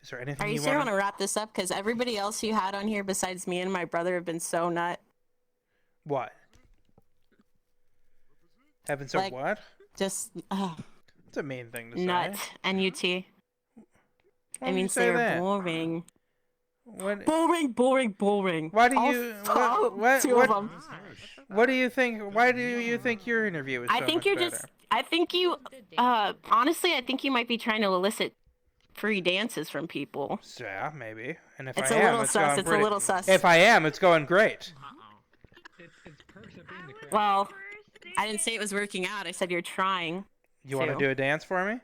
is there anything Are you sure you want to wrap this up? Because everybody else you had on here besides me and my brother have been so nut. What? Having some Like, what? Just... It's a mean thing to say. Nut. N-U-T. Why I would mean, you say they're that? boring. What? Boring. Why do All you... two of them. What do you think... Why do you think your interview is so I think much you're better? just... I think you... honestly, I think you might be trying to elicit free dances from people. Yeah, maybe. And if It's I a am, little it's sus. going It's pretty... a little sus. If I am, it's going great. Well, I didn't say it was working out. I said you're trying. You want to do a dance for me?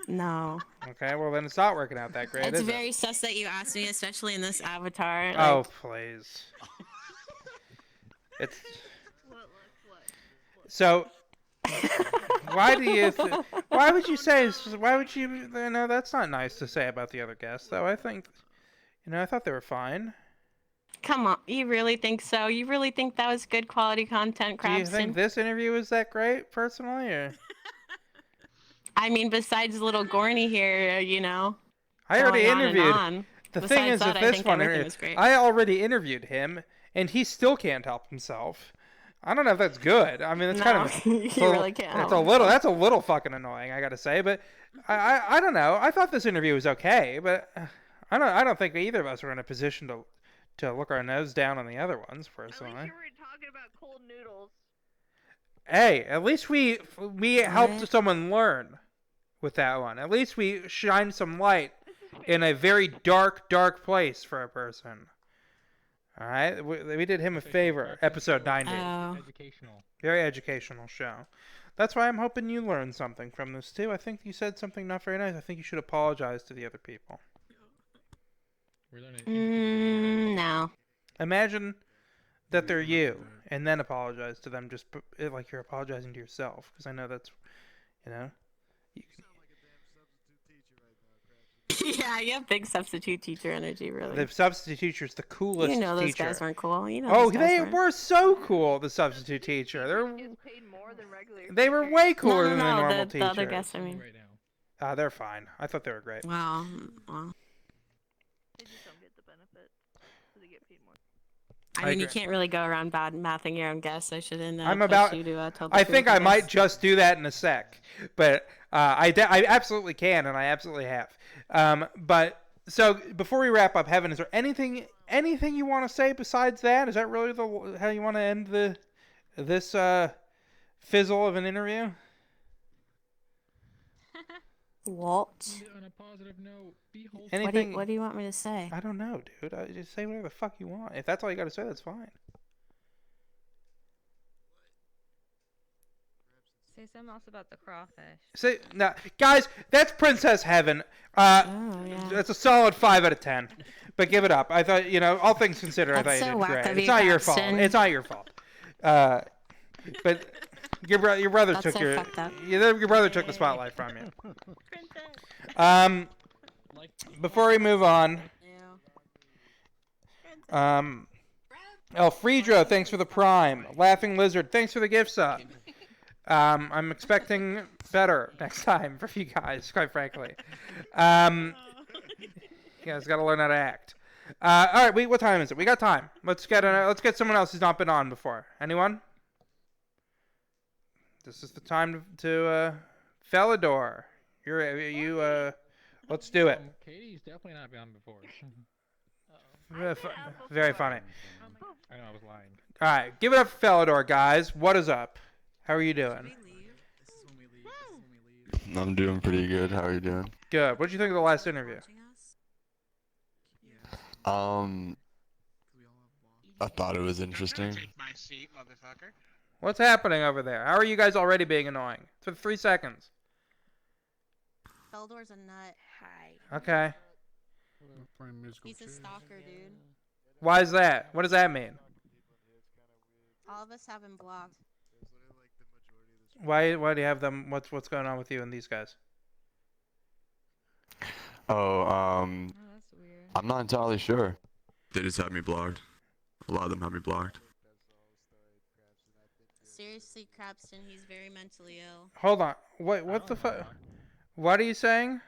No. Okay, well then it's not working out that great, It's is very sus that you asked me, especially in this avatar. Oh, like- please. It's... So... Why do you... Why would you say... Why would you... No, that's not nice to say about the other guests, though. I think... I thought they were fine. Come on, you really think so? You really think that was good quality content, Krabston? Do you think this interview was that great, personally, or... I mean, besides little Gorny here, I already going on and interviewed... on. The Besides thing is, that, with I this think one, everything was great. I already interviewed him, and he still can't help himself. I don't know if that's good. I mean, it's kind of... he really can't help That's a little fucking annoying, I gotta say, but I don't know. I thought this interview was okay, but I don't think either of us are in a position to look our nose down on the other ones, personally. At least you were talking about cold noodles. Hey, at least we helped someone learn with that one. At least we shined some light in a very dark place for a person. All right, we did him a favor. Episode 90. Educational. Very educational show. That's why I'm hoping you learn something from this too. I think you said something not very nice. I think you should apologize to the other people. No. Imagine that they're you, and then apologize to them, just like you're apologizing to yourself. Because I know that's, you know. Yeah, you have big substitute teacher energy, really. The substitute teacher's the coolest You know those teacher. guys weren't cool. You know Oh, those guys they weren't. were so cool, the substitute teacher. They were way cooler than the normal teacher. The other guests, I mean. They're fine. I thought they were great. Wow. They just don't get the benefit, so they get paid more. I mean, you can't really go around bad mathing your own guests. I shouldn't. I'm push about. You to, tell the I truth, think I might guess. just do that in a sec, but I absolutely can, and I absolutely have. But so before we wrap up, Heaven, is there anything you want to say besides that? Is that really how you want to end this fizzle of an interview? What? On a positive note, be wholesome. Anything? What do you want me to say? I don't know, dude. Just say whatever the fuck you want. If that's all you got to say, that's fine. Say something else about the crawfish. Say now, guys. That's Princess Heaven. That's a solid 5 out of 10. But give it up. I thought, all things considered, I thought you did great. It's not your fault. It's not your fault. But your brother That's took so your fucked up. your brother took the spotlight from you. Before we move on, Elfriedro, thanks for the prime. Laughing Lizard, thanks for the gift sub. I'm expecting better next time for you guys, quite frankly. You guys got to learn how to act. All right, what time is it? We got time. Let's get someone else who's not been on before. Anyone? This is the time to Felidor. Let's do it. Katie's definitely not been on before. Very funny. I know I was lying. All right, give it up for Felidor, guys. What is up? How are you doing? I'm doing pretty good. How are you doing? Good. What did you think of the last interview? I thought it was interesting. Take my seat, motherfucker. What's happening over there? How are you guys already being annoying? For 3 seconds. Feldor's a nut. Hi. Okay. He's a stalker, dude. Why is that? What does that mean? All of us have him blocked. Why do you have them? What's going on with you and these guys? I'm not entirely sure. They just have me blocked. A lot of them have me blocked. Seriously, Krabston, he's very mentally ill. Hold on. What the fuck? What are you saying?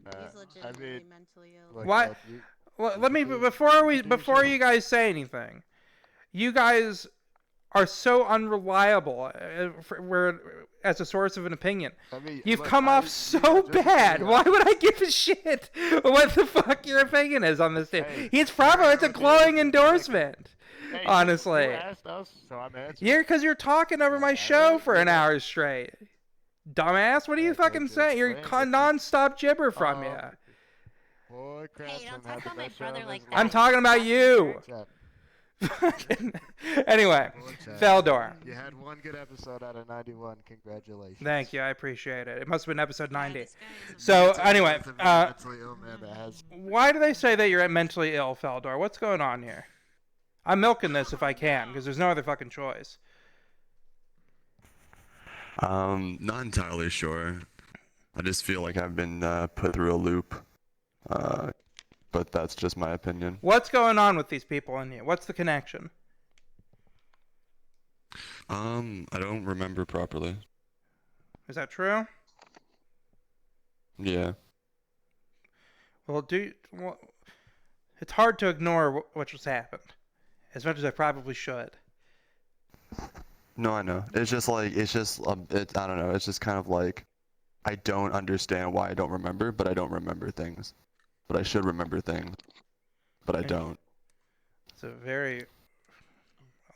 He's legitimately mentally ill. Why? Well, let me before you guys say anything. You guys are so unreliable as a source of an opinion. You've come off so bad. Why would I give a shit what the fuck your opinion is on this thing? It's a glowing endorsement. Honestly. You asked us, so I'm answering. Because you're talking over my show for an hour straight. Dumbass, what are you fucking saying? You're non-stop gibber from you. Boy, Hey, don't talk about my brother like that. I'm talking about you. Anyway, Feldor. You had one good episode out of 91. Congratulations. Thank you. I appreciate it. It must have been episode 90. So anyway, why do they say that you're mentally ill, Feldor? What's going on here? I'm milking this if I can, because there's no other fucking choice. Not entirely sure. I just feel like I've been put through a loop. But that's just my opinion. What's going on with these people in here? What's the connection? I don't remember properly. Is that true? Yeah. Well, it's hard to ignore what just happened, as much as I probably should. No, I know. It's just like, I don't know. It's just kind of like, I don't understand why I don't remember, but I don't remember things. But I should remember things, but I don't. It's a very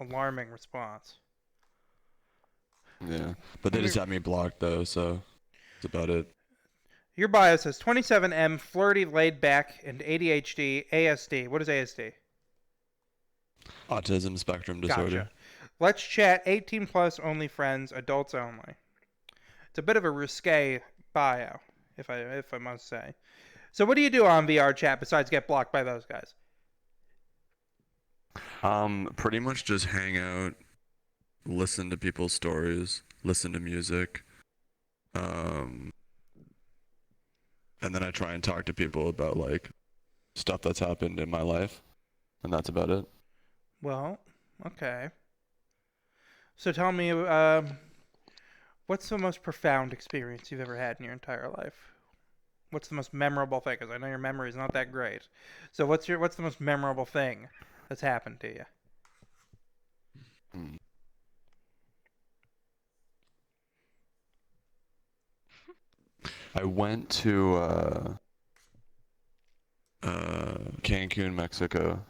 alarming response. Yeah, but they just have me blocked though, so that's about it. Your bio says 27M, flirty, laid back, and ADHD, ASD. What is ASD? Autism spectrum disorder. Gotcha. Let's chat 18 plus, only friends, adults only. It's a bit of a risque bio, if I must say. So what do you do on VR chat besides get blocked by those guys? Pretty much just hang out, listen to people's stories, listen to music, and then I try and talk to people about like stuff that's happened in my life, and that's about it. Well, okay. So tell me, what's the most profound experience you've ever had in your entire life? What's the most memorable thing? Because I know your memory is not that great. So what's the most memorable thing that's happened to you? I went to Cancun, Mexico.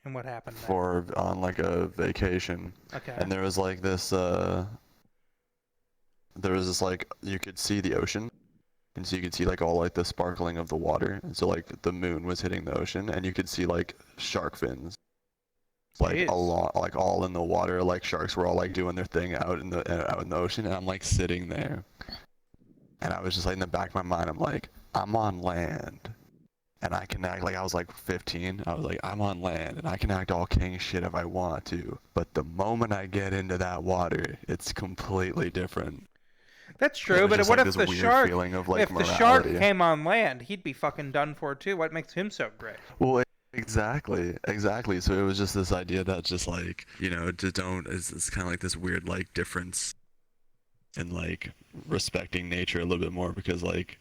And what happened there? For on like a vacation. Okay. And there was like this like you could see the ocean. And so you could see like all like the sparkling of the water. And so like the moon was hitting the ocean and you could see like shark fins. Like a lot, like all in the water, like sharks were all like doing their thing out in the ocean, and I'm like sitting there, and I was just like in the back of my mind, I'm like, I'm on land, and I can act like I was like 15. I was like, I'm on land, and I can act all king shit if I want to, but the moment I get into that water, it's completely different. That's true, but what if the shark? If the shark came on land, he'd be fucking done for too. What makes him so great? Well, exactly. So it was just this idea that just like, you know, just don't. It's kind of like this weird like difference in like respecting nature a little bit more, because like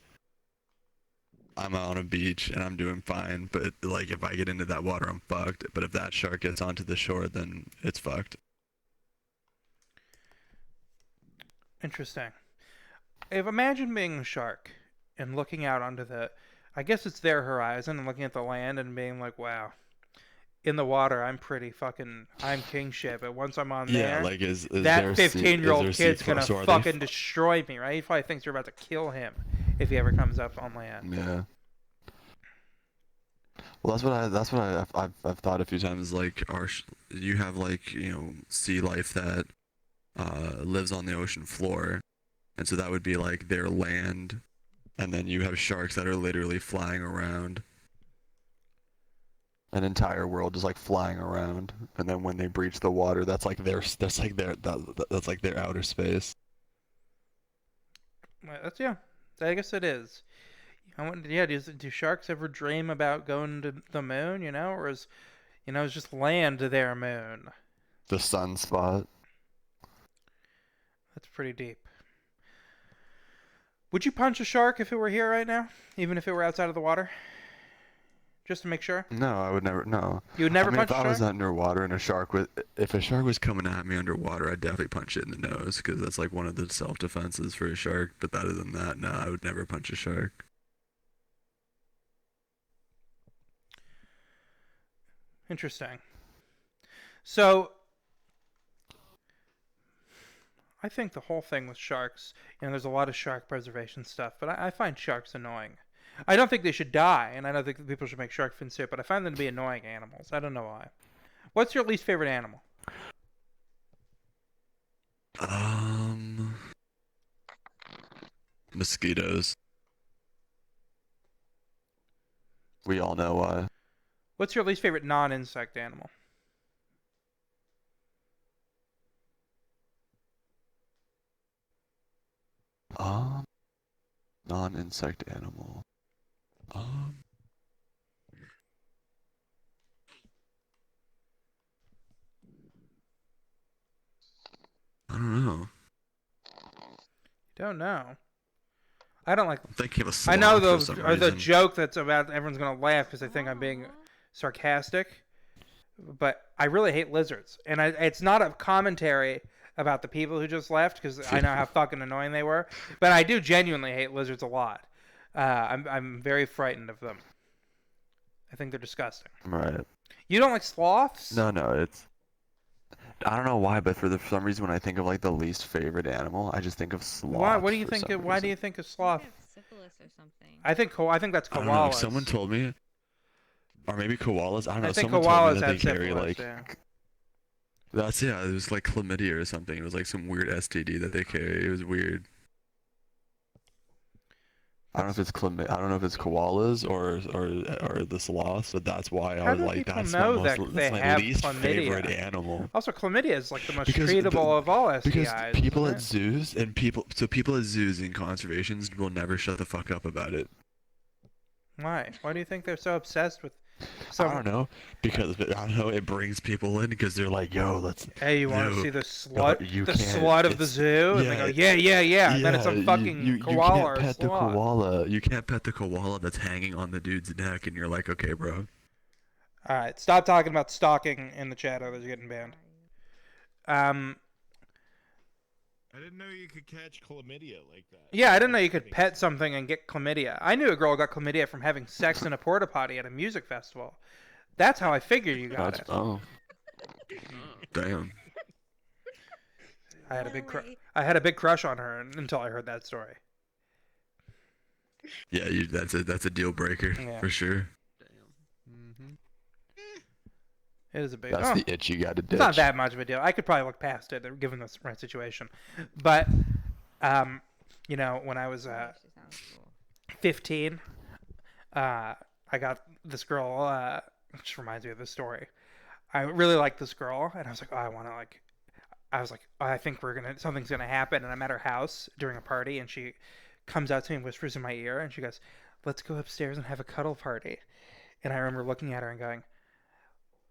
I'm out on a beach and I'm doing fine, but like if I get into that water, I'm fucked. But if that shark gets onto the shore, then it's fucked. Interesting. Imagine being a shark and looking out onto I guess it's their horizon, and looking at the land and being like, wow, in the water, I'm king shit, but once I'm on there, like is that there 15-year-old kid's gonna so fucking destroy me, right? He probably thinks you're about to kill him if he ever comes up on land. Yeah. Well, that's what I've thought a few times. Like, you have like, you know, sea life that lives on the ocean floor, and so that would be like their land, and then you have sharks that are literally flying around. An entire world is like flying around, and then when they breach the water, that's like their outer space. Well, I guess it is. Do sharks ever dream about going to the moon? You know, or is just land their moon? The sunspot. That's pretty deep. Would you punch a shark if it were here right now, even if it were outside of the water? Just to make sure? No, I would never. No. You would never punch a shark? If I was underwater and if a shark was coming at me underwater, I'd definitely punch it in the nose, because that's like one of the self-defenses for a shark. But other than that, no, I would never punch a shark. Interesting. So, I think the whole thing with sharks, there's a lot of shark preservation stuff, but I find sharks annoying. I don't think they should die, and I don't think that people should make shark fin soup, but I find them to be annoying animals. I don't know why. What's your least favorite animal? Mosquitoes. We all know why. What's your least favorite non-insect animal? Non-insect animal. I don't know. Don't know. I don't like. I'm thinking of a sloth. I know the joke that's about everyone's gonna laugh because they think I'm being sarcastic, but I really hate lizards, and it's not a commentary about the people who just left, because I know how fucking annoying they were, but I do genuinely hate lizards a lot. I'm very frightened of them. I think they're disgusting. Right. You don't like sloths? No, it's. I don't know why, but for some reason, when I think of like the least favorite animal, I just think of sloth. Why? What do you think? Why do you think of sloth? Syphilis or something. I think that's koalas. I don't know. Someone told me, or maybe koalas. I don't know. I think Someone koalas told me that have they carry syphilis, like. yeah. That's yeah. It was like chlamydia or something. It was like some weird STD that they carry. It was weird. I don't know if it's I don't know if it's koalas or the sloths, but that's why I How was do like, people that's know my most, that that's they my have least chlamydia? favorite animal. Also, chlamydia is like the most Because treatable of all STIs. Because people isn't at it? zoos and people at zoos and conservations will never shut the fuck up about it. Why? Why do you think they're so obsessed with? I don't know, because I don't know. It brings people in because they're like, "Yo, let's." Hey, you want to no, see the no, slut? you The can't- slut of the it's- zoo? And they go, yeah. And then it's some fucking you koala can't or pet the sloth. koala. You can't pet the koala that's hanging on the dude's neck, and you're like, "Okay, bro." All right, stop talking about stalking in the chat, or they're getting banned. I didn't know you could catch chlamydia like that. Yeah, I didn't know you could pet something and get chlamydia. I knew a girl got chlamydia from having sex in a porta potty at a music festival. That's how I figured you got it. Oh. Damn. I had a big crush on her until I heard that story. Yeah, that's a deal breaker Yeah. for sure. It is a big. That's the itch you got to ditch. It's not that much of a deal. I could probably look past it, given the right situation. But, you know, when I was 15, I got this girl. Which reminds me of this story. I really liked this girl, and I was like, oh, I want to like. I was like, oh, I think something's gonna happen, and I'm at her house during a party, and she comes out to me and whispers in my ear, and she goes, "Let's go upstairs and have a cuddle party." And I remember looking at her and going,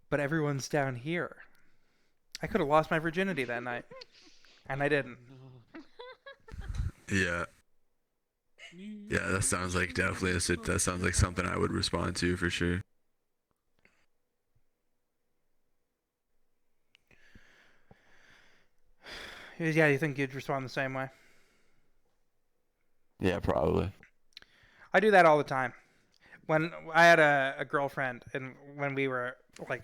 "But everyone's down here." I could have lost my virginity that night, and I didn't. Yeah. Yeah, that sounds like definitely that sounds like something I would respond to for sure. Yeah, you think you'd respond the same way? Yeah, probably. I do that all the time. When I had a girlfriend, and when we were like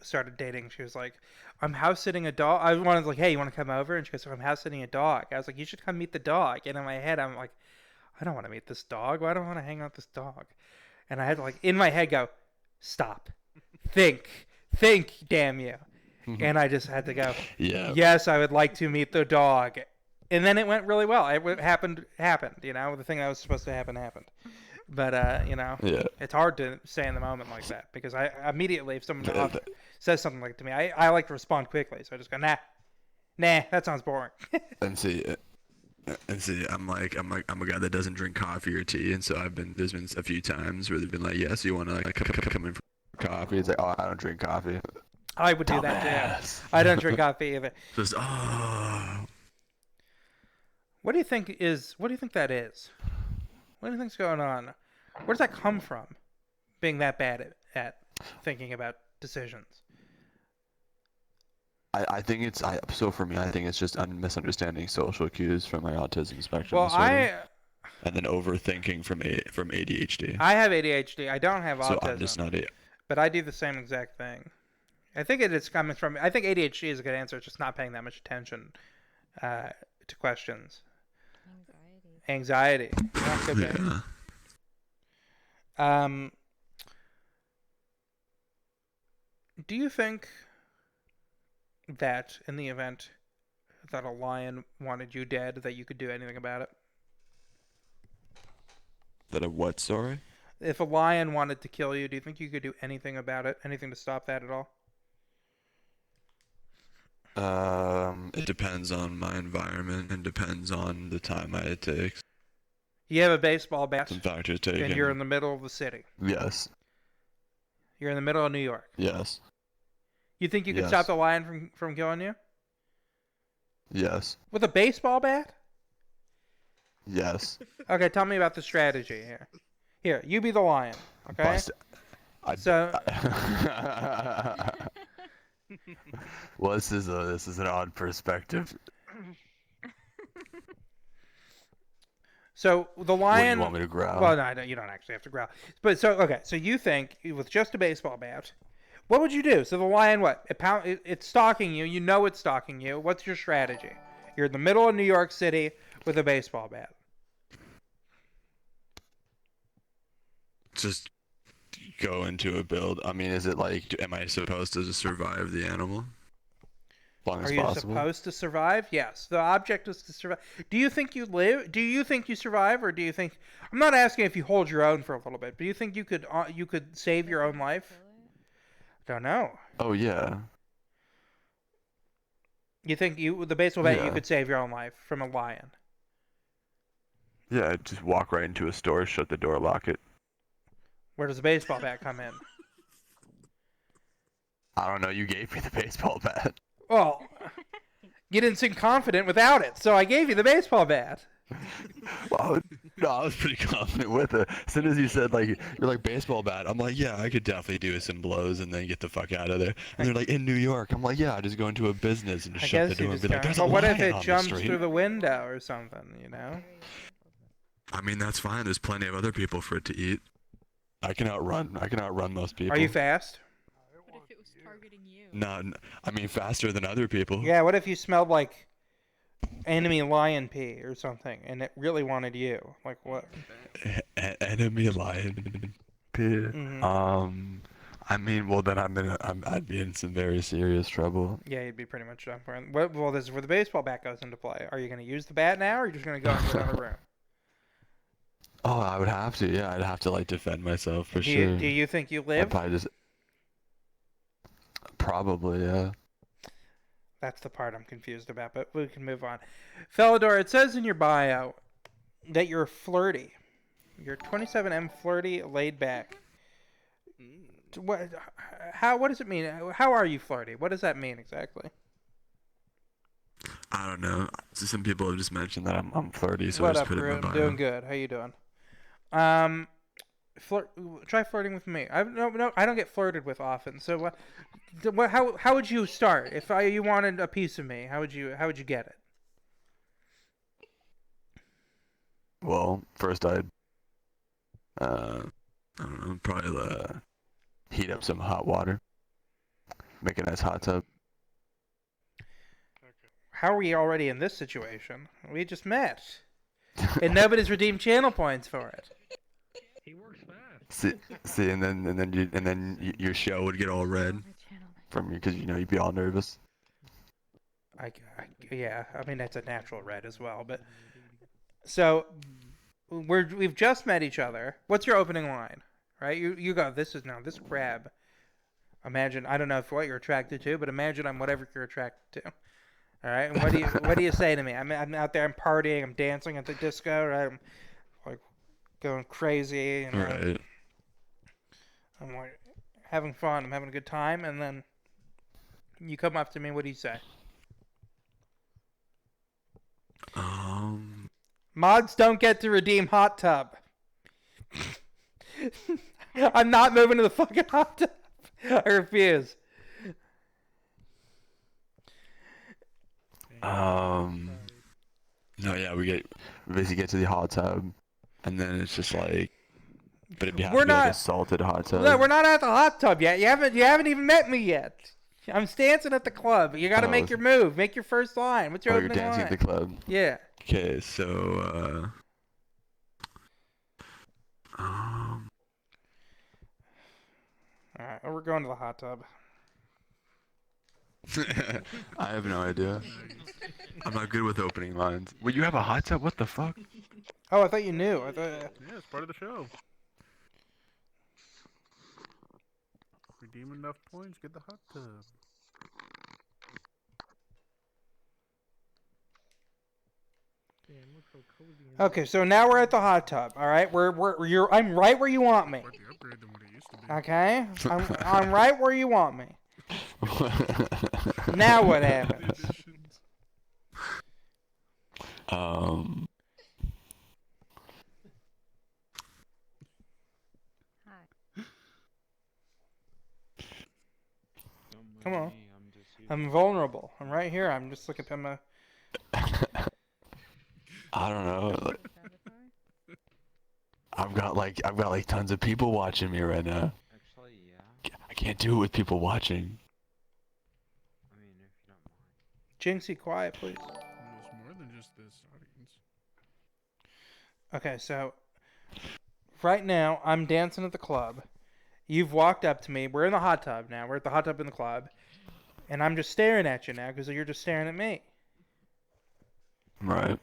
started dating, she was like, "I'm house sitting a dog." I wanted like, "Hey, you want to come over?" And she goes, "I'm house sitting a dog." I was like, "You should come meet the dog." And in my head, I'm like, "I don't want to meet this dog. Why do I want to hang out with this dog?" And I had to like in my head go, "Stop, think, damn you." And I just had to go, Yeah. "Yes, I would like to meet the dog." And then it went really well. It happened, you know, the thing that was supposed to happen happened. But, you know, Yeah. it's hard to say in the moment like that because I immediately, if someone says something like to me, I like to respond quickly. So I just go, nah, that sounds boring. And see, I'm a guy that doesn't drink coffee or tea, and so there's been a few times where they've been like, "Yes, you want to like come in for coffee?" It's like, "Oh, I don't drink coffee." I would do that too. I don't drink coffee either. Just What do you think that is? What do you think's going on? Where does that come from? Being that bad at thinking about decisions. I think so for me, I think it's just misunderstanding social cues from my autism spectrum Well, disorder. And then overthinking from ADHD. I have ADHD. I don't have autism. So I'm just not it. But I do the same exact thing. I think it is coming from. I think ADHD is a good answer. It's just not paying that much attention to questions. Anxiety. Yeah, could be. Do you think that in the event that a lion wanted you dead, that you could do anything about it? That a what, sorry? If a lion wanted to kill you, do you think you could do anything about it? Anything to stop that at all? It depends on my environment and depends on the time it takes. You have a baseball bat, Some factors taken. and you're in the middle of the city. Yes. You're in the middle of New York. Yes. You think you could Yes. stop the lion from killing you? Yes. With a baseball bat? Yes. Okay, tell me about the strategy here. Here, you be the lion, okay? Well, this is an odd perspective. So the lion. You want me to growl? Well, no, you don't actually have to growl. But okay, so you think with just a baseball bat, what would you do? So the lion, what? It's stalking you. You know it's stalking you. What's your strategy? You're in the middle of New York City with a baseball bat. Just go into a build. I mean, is it like, am I supposed to just survive the animal? long as Are you possible. supposed to survive? Yes. The object is to survive. Do you think you live? Do you think you survive, or do you think? I'm not asking if you hold your own for a little bit, but do you think you could save your own life? Don't know. Oh yeah. You think with the baseball bat you Yeah. could save your own life from a lion? Yeah, just walk right into a store, shut the door, lock it. Where does the baseball bat come in? I don't know. You gave me the baseball bat. Well, you didn't seem confident without it, so I gave you the baseball bat. Well, no, I was pretty confident with it. As soon as you said like you're like baseball bat, I'm like, yeah, I could definitely do some blows and then get the fuck out of there. And they're like in New York. I'm like, yeah, I just go into a business and just I shut the guess you door and just be like, go. there's a But what if lion it on the jumps street. through the window or something? You know. I mean, that's fine. There's plenty of other people for it to eat. I can outrun. I can outrun most people. Are you fast? What if it was targeting you? Not. I mean, faster than other people. Yeah. What if you smelled like enemy lion pee or something, and it really wanted you? Like what? Enemy lion. Pee. Mhm. I mean, well then I'd be in some very serious trouble. Yeah, you'd be pretty much done for it. Well, this is where the baseball bat goes into play. Are you going to use the bat now, or are you just going to go into another room? Oh, I would have to. Yeah, I'd have to like defend myself for sure. Do you think you I'd live? probably just. Probably, yeah. That's the part I'm confused about, but we can move on. Felidor, it says in your bio that you're flirty. You're 27M flirty, laid back. What does it mean? How are you flirty? What does that mean exactly? I don't know. Some people have just mentioned that I'm flirty, so I What just up, put it in Groot? my I'm bio. doing good. How you doing? Try flirting with me. I don't get flirted with often. So, how would you start if you wanted a piece of me? How would you get it? Well, first I'd, I don't know, probably heat up some hot water, make a nice hot tub. How are we already in this situation? We just met, and nobody's redeemed channel points for it. He works fast. See, and then your show would get all red from you because you'd be all nervous. Yeah, I mean that's a natural red as well. But so we've just met each other. What's your opening line? Right? You go. This crab. Imagine I don't know what you're attracted to, but imagine I'm whatever you're attracted to. All right. And what do you say to me? I'm out there. I'm partying. I'm dancing at the disco. Right. I'm like going crazy. And Right. I'm like having fun. I'm having a good time. And then you come up to me. What do you say? Mods don't get to redeem hot tub. I'm not moving to the fucking hot tub. I refuse. No, yeah, we basically get to the hot tub, and then it's just like, but it'd have to be like a salted hot tub. No, we're not at the hot tub yet. You haven't even met me yet. I'm dancing at the club. You got to make your move. Make your first line. What's your you're opening dancing line? at the club. Yeah. Okay, so All right, we're going to the hot tub. I have no idea. I'm not good with opening lines. Well, you have a hot tub? What the fuck? Oh, I thought you knew. Yeah, it's part of the show. Redeem enough points, get the hot tub. Damn, looks so cozy. Okay, so now we're at the hot tub. All right, I'm right where you want me. Okay, I'm right where you want me. Now what happens? Come on. I'm vulnerable. I'm right here. I'm just looking at my. I don't know. I've got like tons of people watching me right now. Actually, yeah. I can't do it with people watching. I mean, if you don't mind. Jinxie, quiet, please. It's more than just this audience. Okay, so right now I'm dancing at the club. You've walked up to me. We're in the hot tub now. We're at the hot tub in the club. And I'm just staring at you now because you're just staring at me. Right.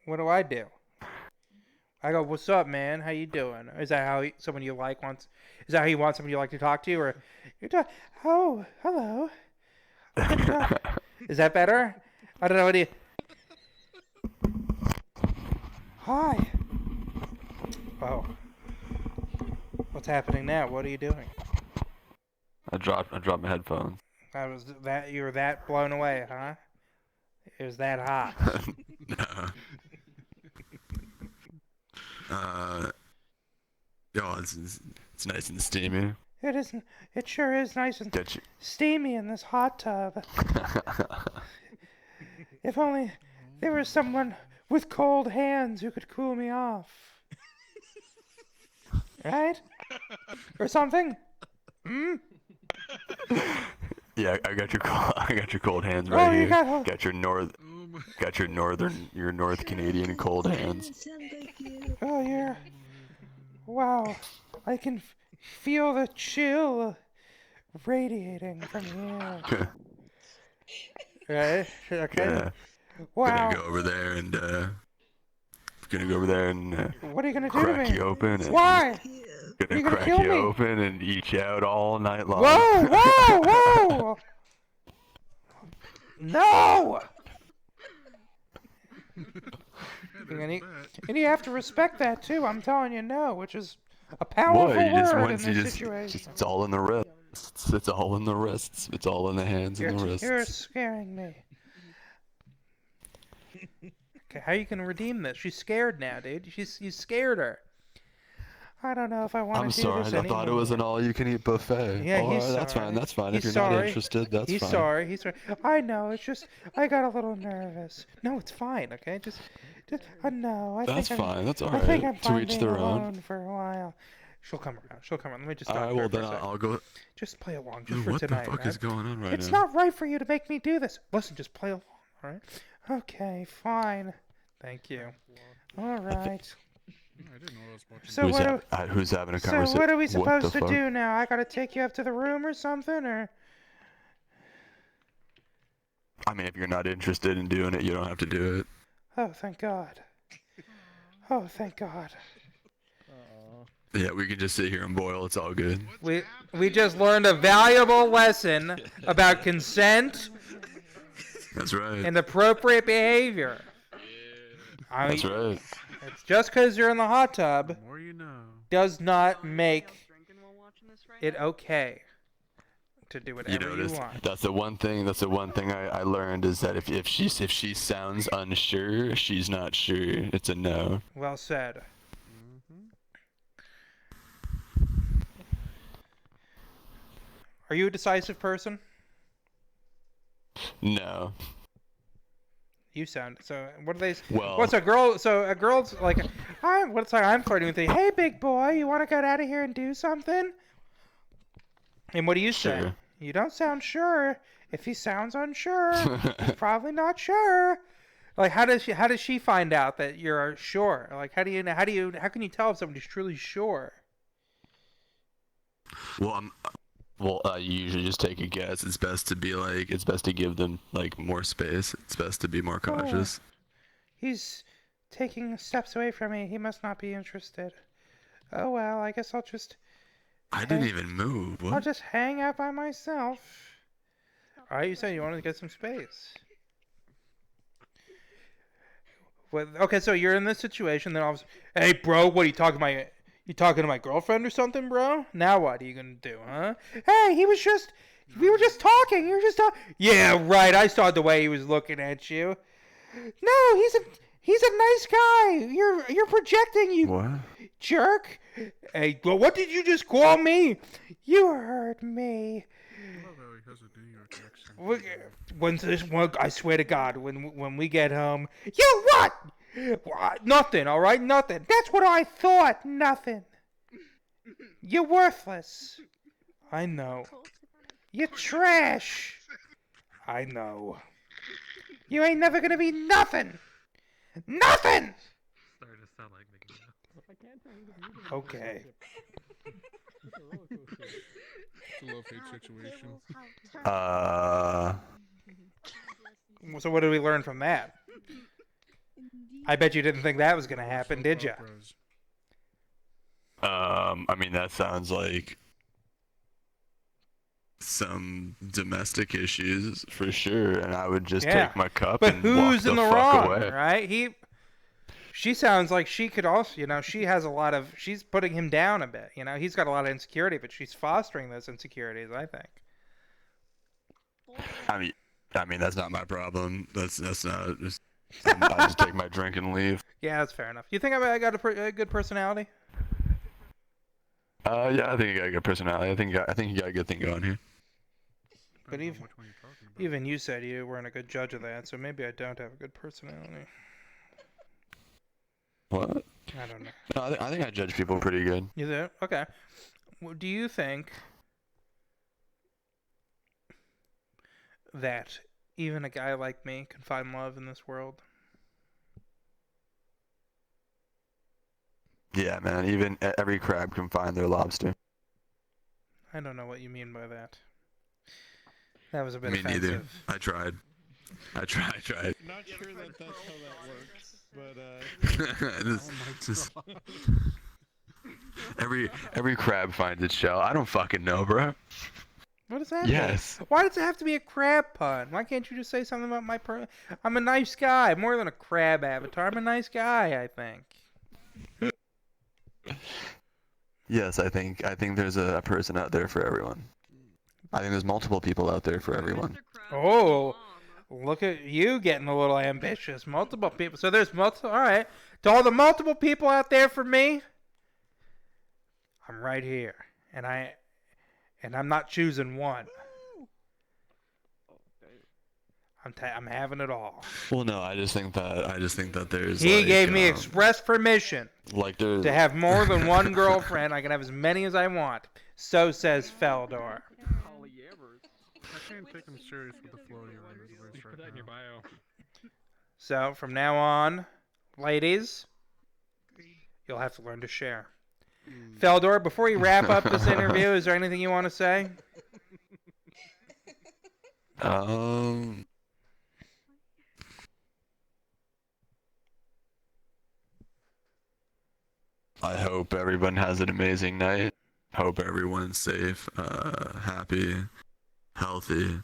What do? I go, what's up, man? How you doing? Is that how someone you like wants? Is that how you want someone you like to talk to you, or you're talking? Oh, hello. Is that better? I don't know. What do you? Hi. Oh. What's happening now? What are you doing? I dropped my headphones. You were that blown away, huh? It was that hot. Yo, it's nice and steamy. It is. It sure is nice and steamy in this hot tub. If only there was someone with cold hands who could cool me off. Right? Or something? Hmm? Yeah, I got your cold hands right here. Got your North Canadian cold hands. Oh, wow. I can feel the chill radiating from here. Right? Okay. Yeah. Wow. Gonna go over there and what are you gonna do to crack me? you open. And Why? Gonna gonna crack kill you me? open and eat you out all night long. Whoa! No! And you have to respect that too. I'm telling you, no, which is a powerful word in this situation. It's all in the wrists. It's all in the wrists. It's all in the hands and the wrists. You're scaring me. Okay, how are you gonna redeem this? She's scared now, dude. You scared her. I don't know if I want to do this anymore. I'm sorry. I thought it was an all-you-can-eat buffet. Yeah, he's sorry. That's fine. That's fine. He's If you're sorry. not interested, that's He's fine. sorry. He's sorry. I know. It's just I got a little nervous. No, it's fine. Okay, just no. That's fine. That's all I think right. I'm To fine each being their own. alone for a while. She'll come around. She'll come around. Let me just All talk right. to her Well, for then a second. I'll go. Just play along, just Dude, for what tonight. the fuck is going on right now? It's not right for you to make me do this. Listen, just play along. All right. Okay. Fine. Thank you. All right. I didn't know I was watching. So Who's having a conversation? So what are we supposed the to fuck? do now? I gotta take you up to the room or something, or? I mean, if you're not interested in doing it, you don't have to do it. Oh, thank God. Oh, thank God. Yeah, we can just sit here and boil. It's all good. We just learned a valuable lesson about consent. That's right. And appropriate behavior. That's right. It's just because you're in the hot tub does not make it okay to do whatever you want. That's the one thing. That's the one thing I learned is that if she sounds unsure, she's not sure. It's a no. Well said. Are you a decisive person? No. You sound so. What are they? Well, what's a girl? So a girl's like, I'm flirting with you. Hey, big boy, you want to get out of here and do something? And what do you say? Sure. You don't sound sure. If he sounds unsure, he's probably not sure. Like, how does she find out that you're sure? Like, how can you tell if somebody's truly sure? Well, you usually just take a guess. It's best to give them like more space. It's best to be more cautious. He's taking steps away from me. He must not be interested. Oh well, I guess I'll just. I didn't even move. What? I'll just hang out by myself. All right, you said you wanted to get some space. Well, okay, so you're in this situation. Then hey, bro, what are you talking about? You talking to my girlfriend or something, bro? Now what are you gonna do, huh? Hey, we were just talking. You were just talking. Yeah, right. I saw the way he was looking at you. No, he's a nice guy. You're projecting, you what? Jerk. Hey, well, what did you just call me? You heard me. I swear to God, when we get home, you what? Nothing, all right? Nothing. That's what I thought. Nothing. You're worthless. I know. You're trash. I know. You ain't never gonna be nothing. Nothing! starting to sound like Mickey Mouse. If I can't tell who the leader is, Okay. it's a roller coaster. It's a love-hate situation. So what did we learn from that? I bet you didn't think that was going to happen, did you? I mean, that sounds like some domestic issues for sure, and I would just take my cup but and who's walk in the the fuck wrong, away. right? She sounds like she could also, she has a lot of, she's putting him down a bit, he's got a lot of insecurity, but she's fostering those insecurities, I think. I mean, that's not my problem. That's not. I just take my drink and leave. Yeah, that's fair enough. You think I got a good personality? Yeah, I think you got a good personality. I think you got a good thing going here. But even you said you weren't a good judge of that, so maybe I don't have a good personality. What? I don't know. No, I think I judge people pretty good. You do? Okay. Well, do you think that even a guy like me can find love in this world? Yeah, man. Even every crab can find their lobster. I don't know what you mean by that. That was a bit Me offensive. neither. I tried. Not sure that that's how that works, but Just every crab finds its shell. I don't fucking know, bro. What does that Yes. mean? Why does it have to be a crab pun? Why can't you just say something about I'm a nice guy, more than a crab avatar. I'm a nice guy, I think. Yes, I think there's a person out there for everyone. I think there's multiple people out there for everyone. Oh, look at you getting a little ambitious. Multiple people. So there's multiple. All right. To all the multiple people out there for me, I'm right here, and I'm not choosing one. I'm having it all. Well, no, I just think that there's. He like, gave me express permission to have more than one girlfriend. I can have as many as I want. So says Feldor. I can't take him serious with the floating around his wrist right Put that in your bio. So from now on, ladies, you'll have to learn to share. Feldor, before you wrap up this interview, is there anything you want to say? I hope everyone has an amazing night. Hope everyone's safe, happy, healthy,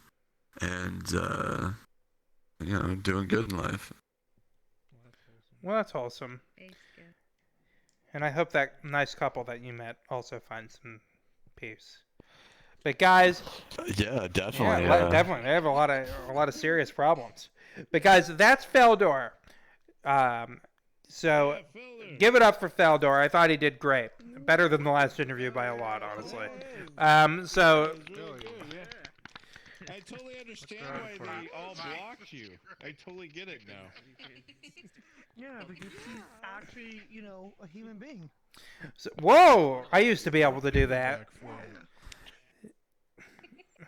and doing good in life. Well, that's awesome. And I hope that nice couple that you met also finds some peace. But guys, Yeah, definitely. yeah, definitely, they have a lot of serious problems. But guys, that's Feldor. So give it up for Feldor. I thought he did great, better than the last interview by a lot, honestly. So. I totally understand why they all blocked you. I totally get it now. Yeah, because he's actually, a human being. So, whoa! I used to be able to do that.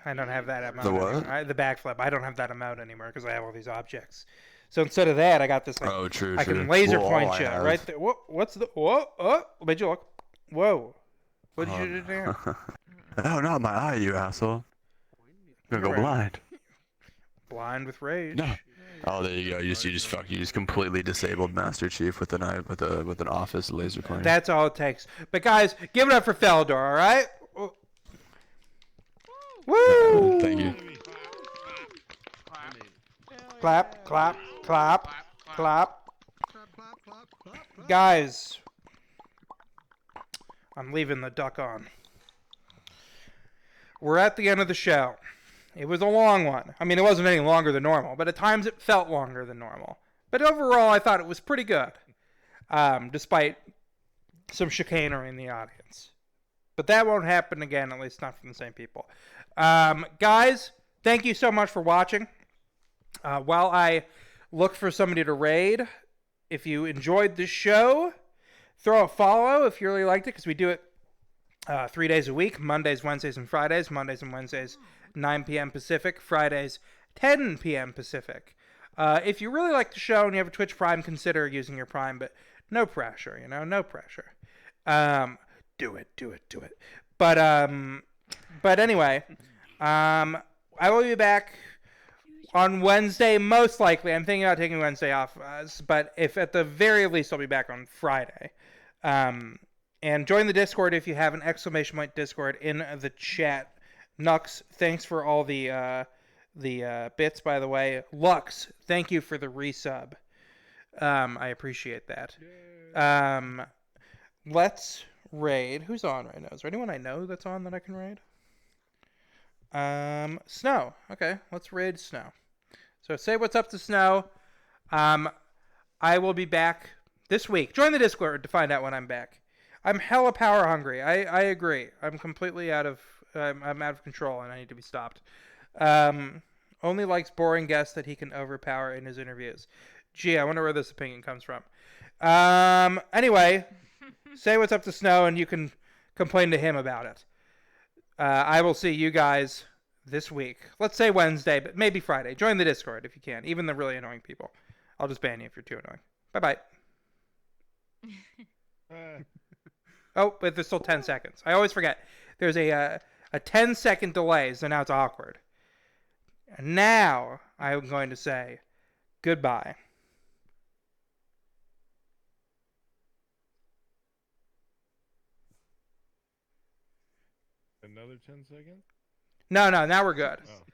I don't have that amount. The what? Anymore. The backflip. I don't have that amount anymore because I have all these objects. So instead of that, I got this. Like, Oh, true, I true. can laser Well, point all I you have- right there. What's the? Whoa! Oh, made you look. Whoa! What did you do there? Oh, not my eye, you asshole. I'm gonna go You're right. blind. Blind with rage. No. Oh, there you go. You just completely disabled Master Chief with an office laser pointer. That's all it takes. But guys, give it up for Feldor, all right? Woo! Thank you. Clap, clap, clap, clap. Guys, I'm leaving the duck on. We're at the end of the show. It was a long one. I mean, it wasn't any longer than normal, but at times it felt longer than normal. But overall, I thought it was pretty good, despite some chicanery in the audience. But that won't happen again, at least not from the same people. Guys, thank you so much for watching. While I look for somebody to raid, if you enjoyed this show, throw a follow if you really liked it, because we do it 3 days a week, Mondays, Wednesdays, and Fridays. Mondays and Wednesdays, 9 p.m. Pacific. Fridays, 10 p.m. Pacific. If you really like the show and you have a Twitch Prime, consider using your Prime, but no pressure, no pressure. Do it. But anyway, I will be back on Wednesday, most likely. I'm thinking about taking Wednesday off, but if at the very least, I'll be back on Friday. And join the Discord if you have an ! Discord in the chat. Nux, thanks for all the bits, by the way. Lux, thank you for the resub. I appreciate that. Let's raid. Who's on right now? Is there anyone I know that's on that I can raid? Snow. Okay, let's raid Snow. So say what's up to Snow. I will be back this week. Join the Discord to find out when I'm back. I'm hella power hungry. I agree. I'm completely out of control and I need to be stopped. Only likes boring guests that he can overpower in his interviews. Gee, I wonder where this opinion comes from. Anyway, say what's up to Snow and you can complain to him about it. I will see you guys this week. Let's say Wednesday, but maybe Friday. Join the Discord if you can. Even the really annoying people. I'll just ban you if you're too annoying. Bye-bye. Oh, but there's still 10 seconds. I always forget. There's a 10-second delay, so now it's awkward. And now I'm going to say goodbye. Another 10 seconds? No, now we're good. Oh.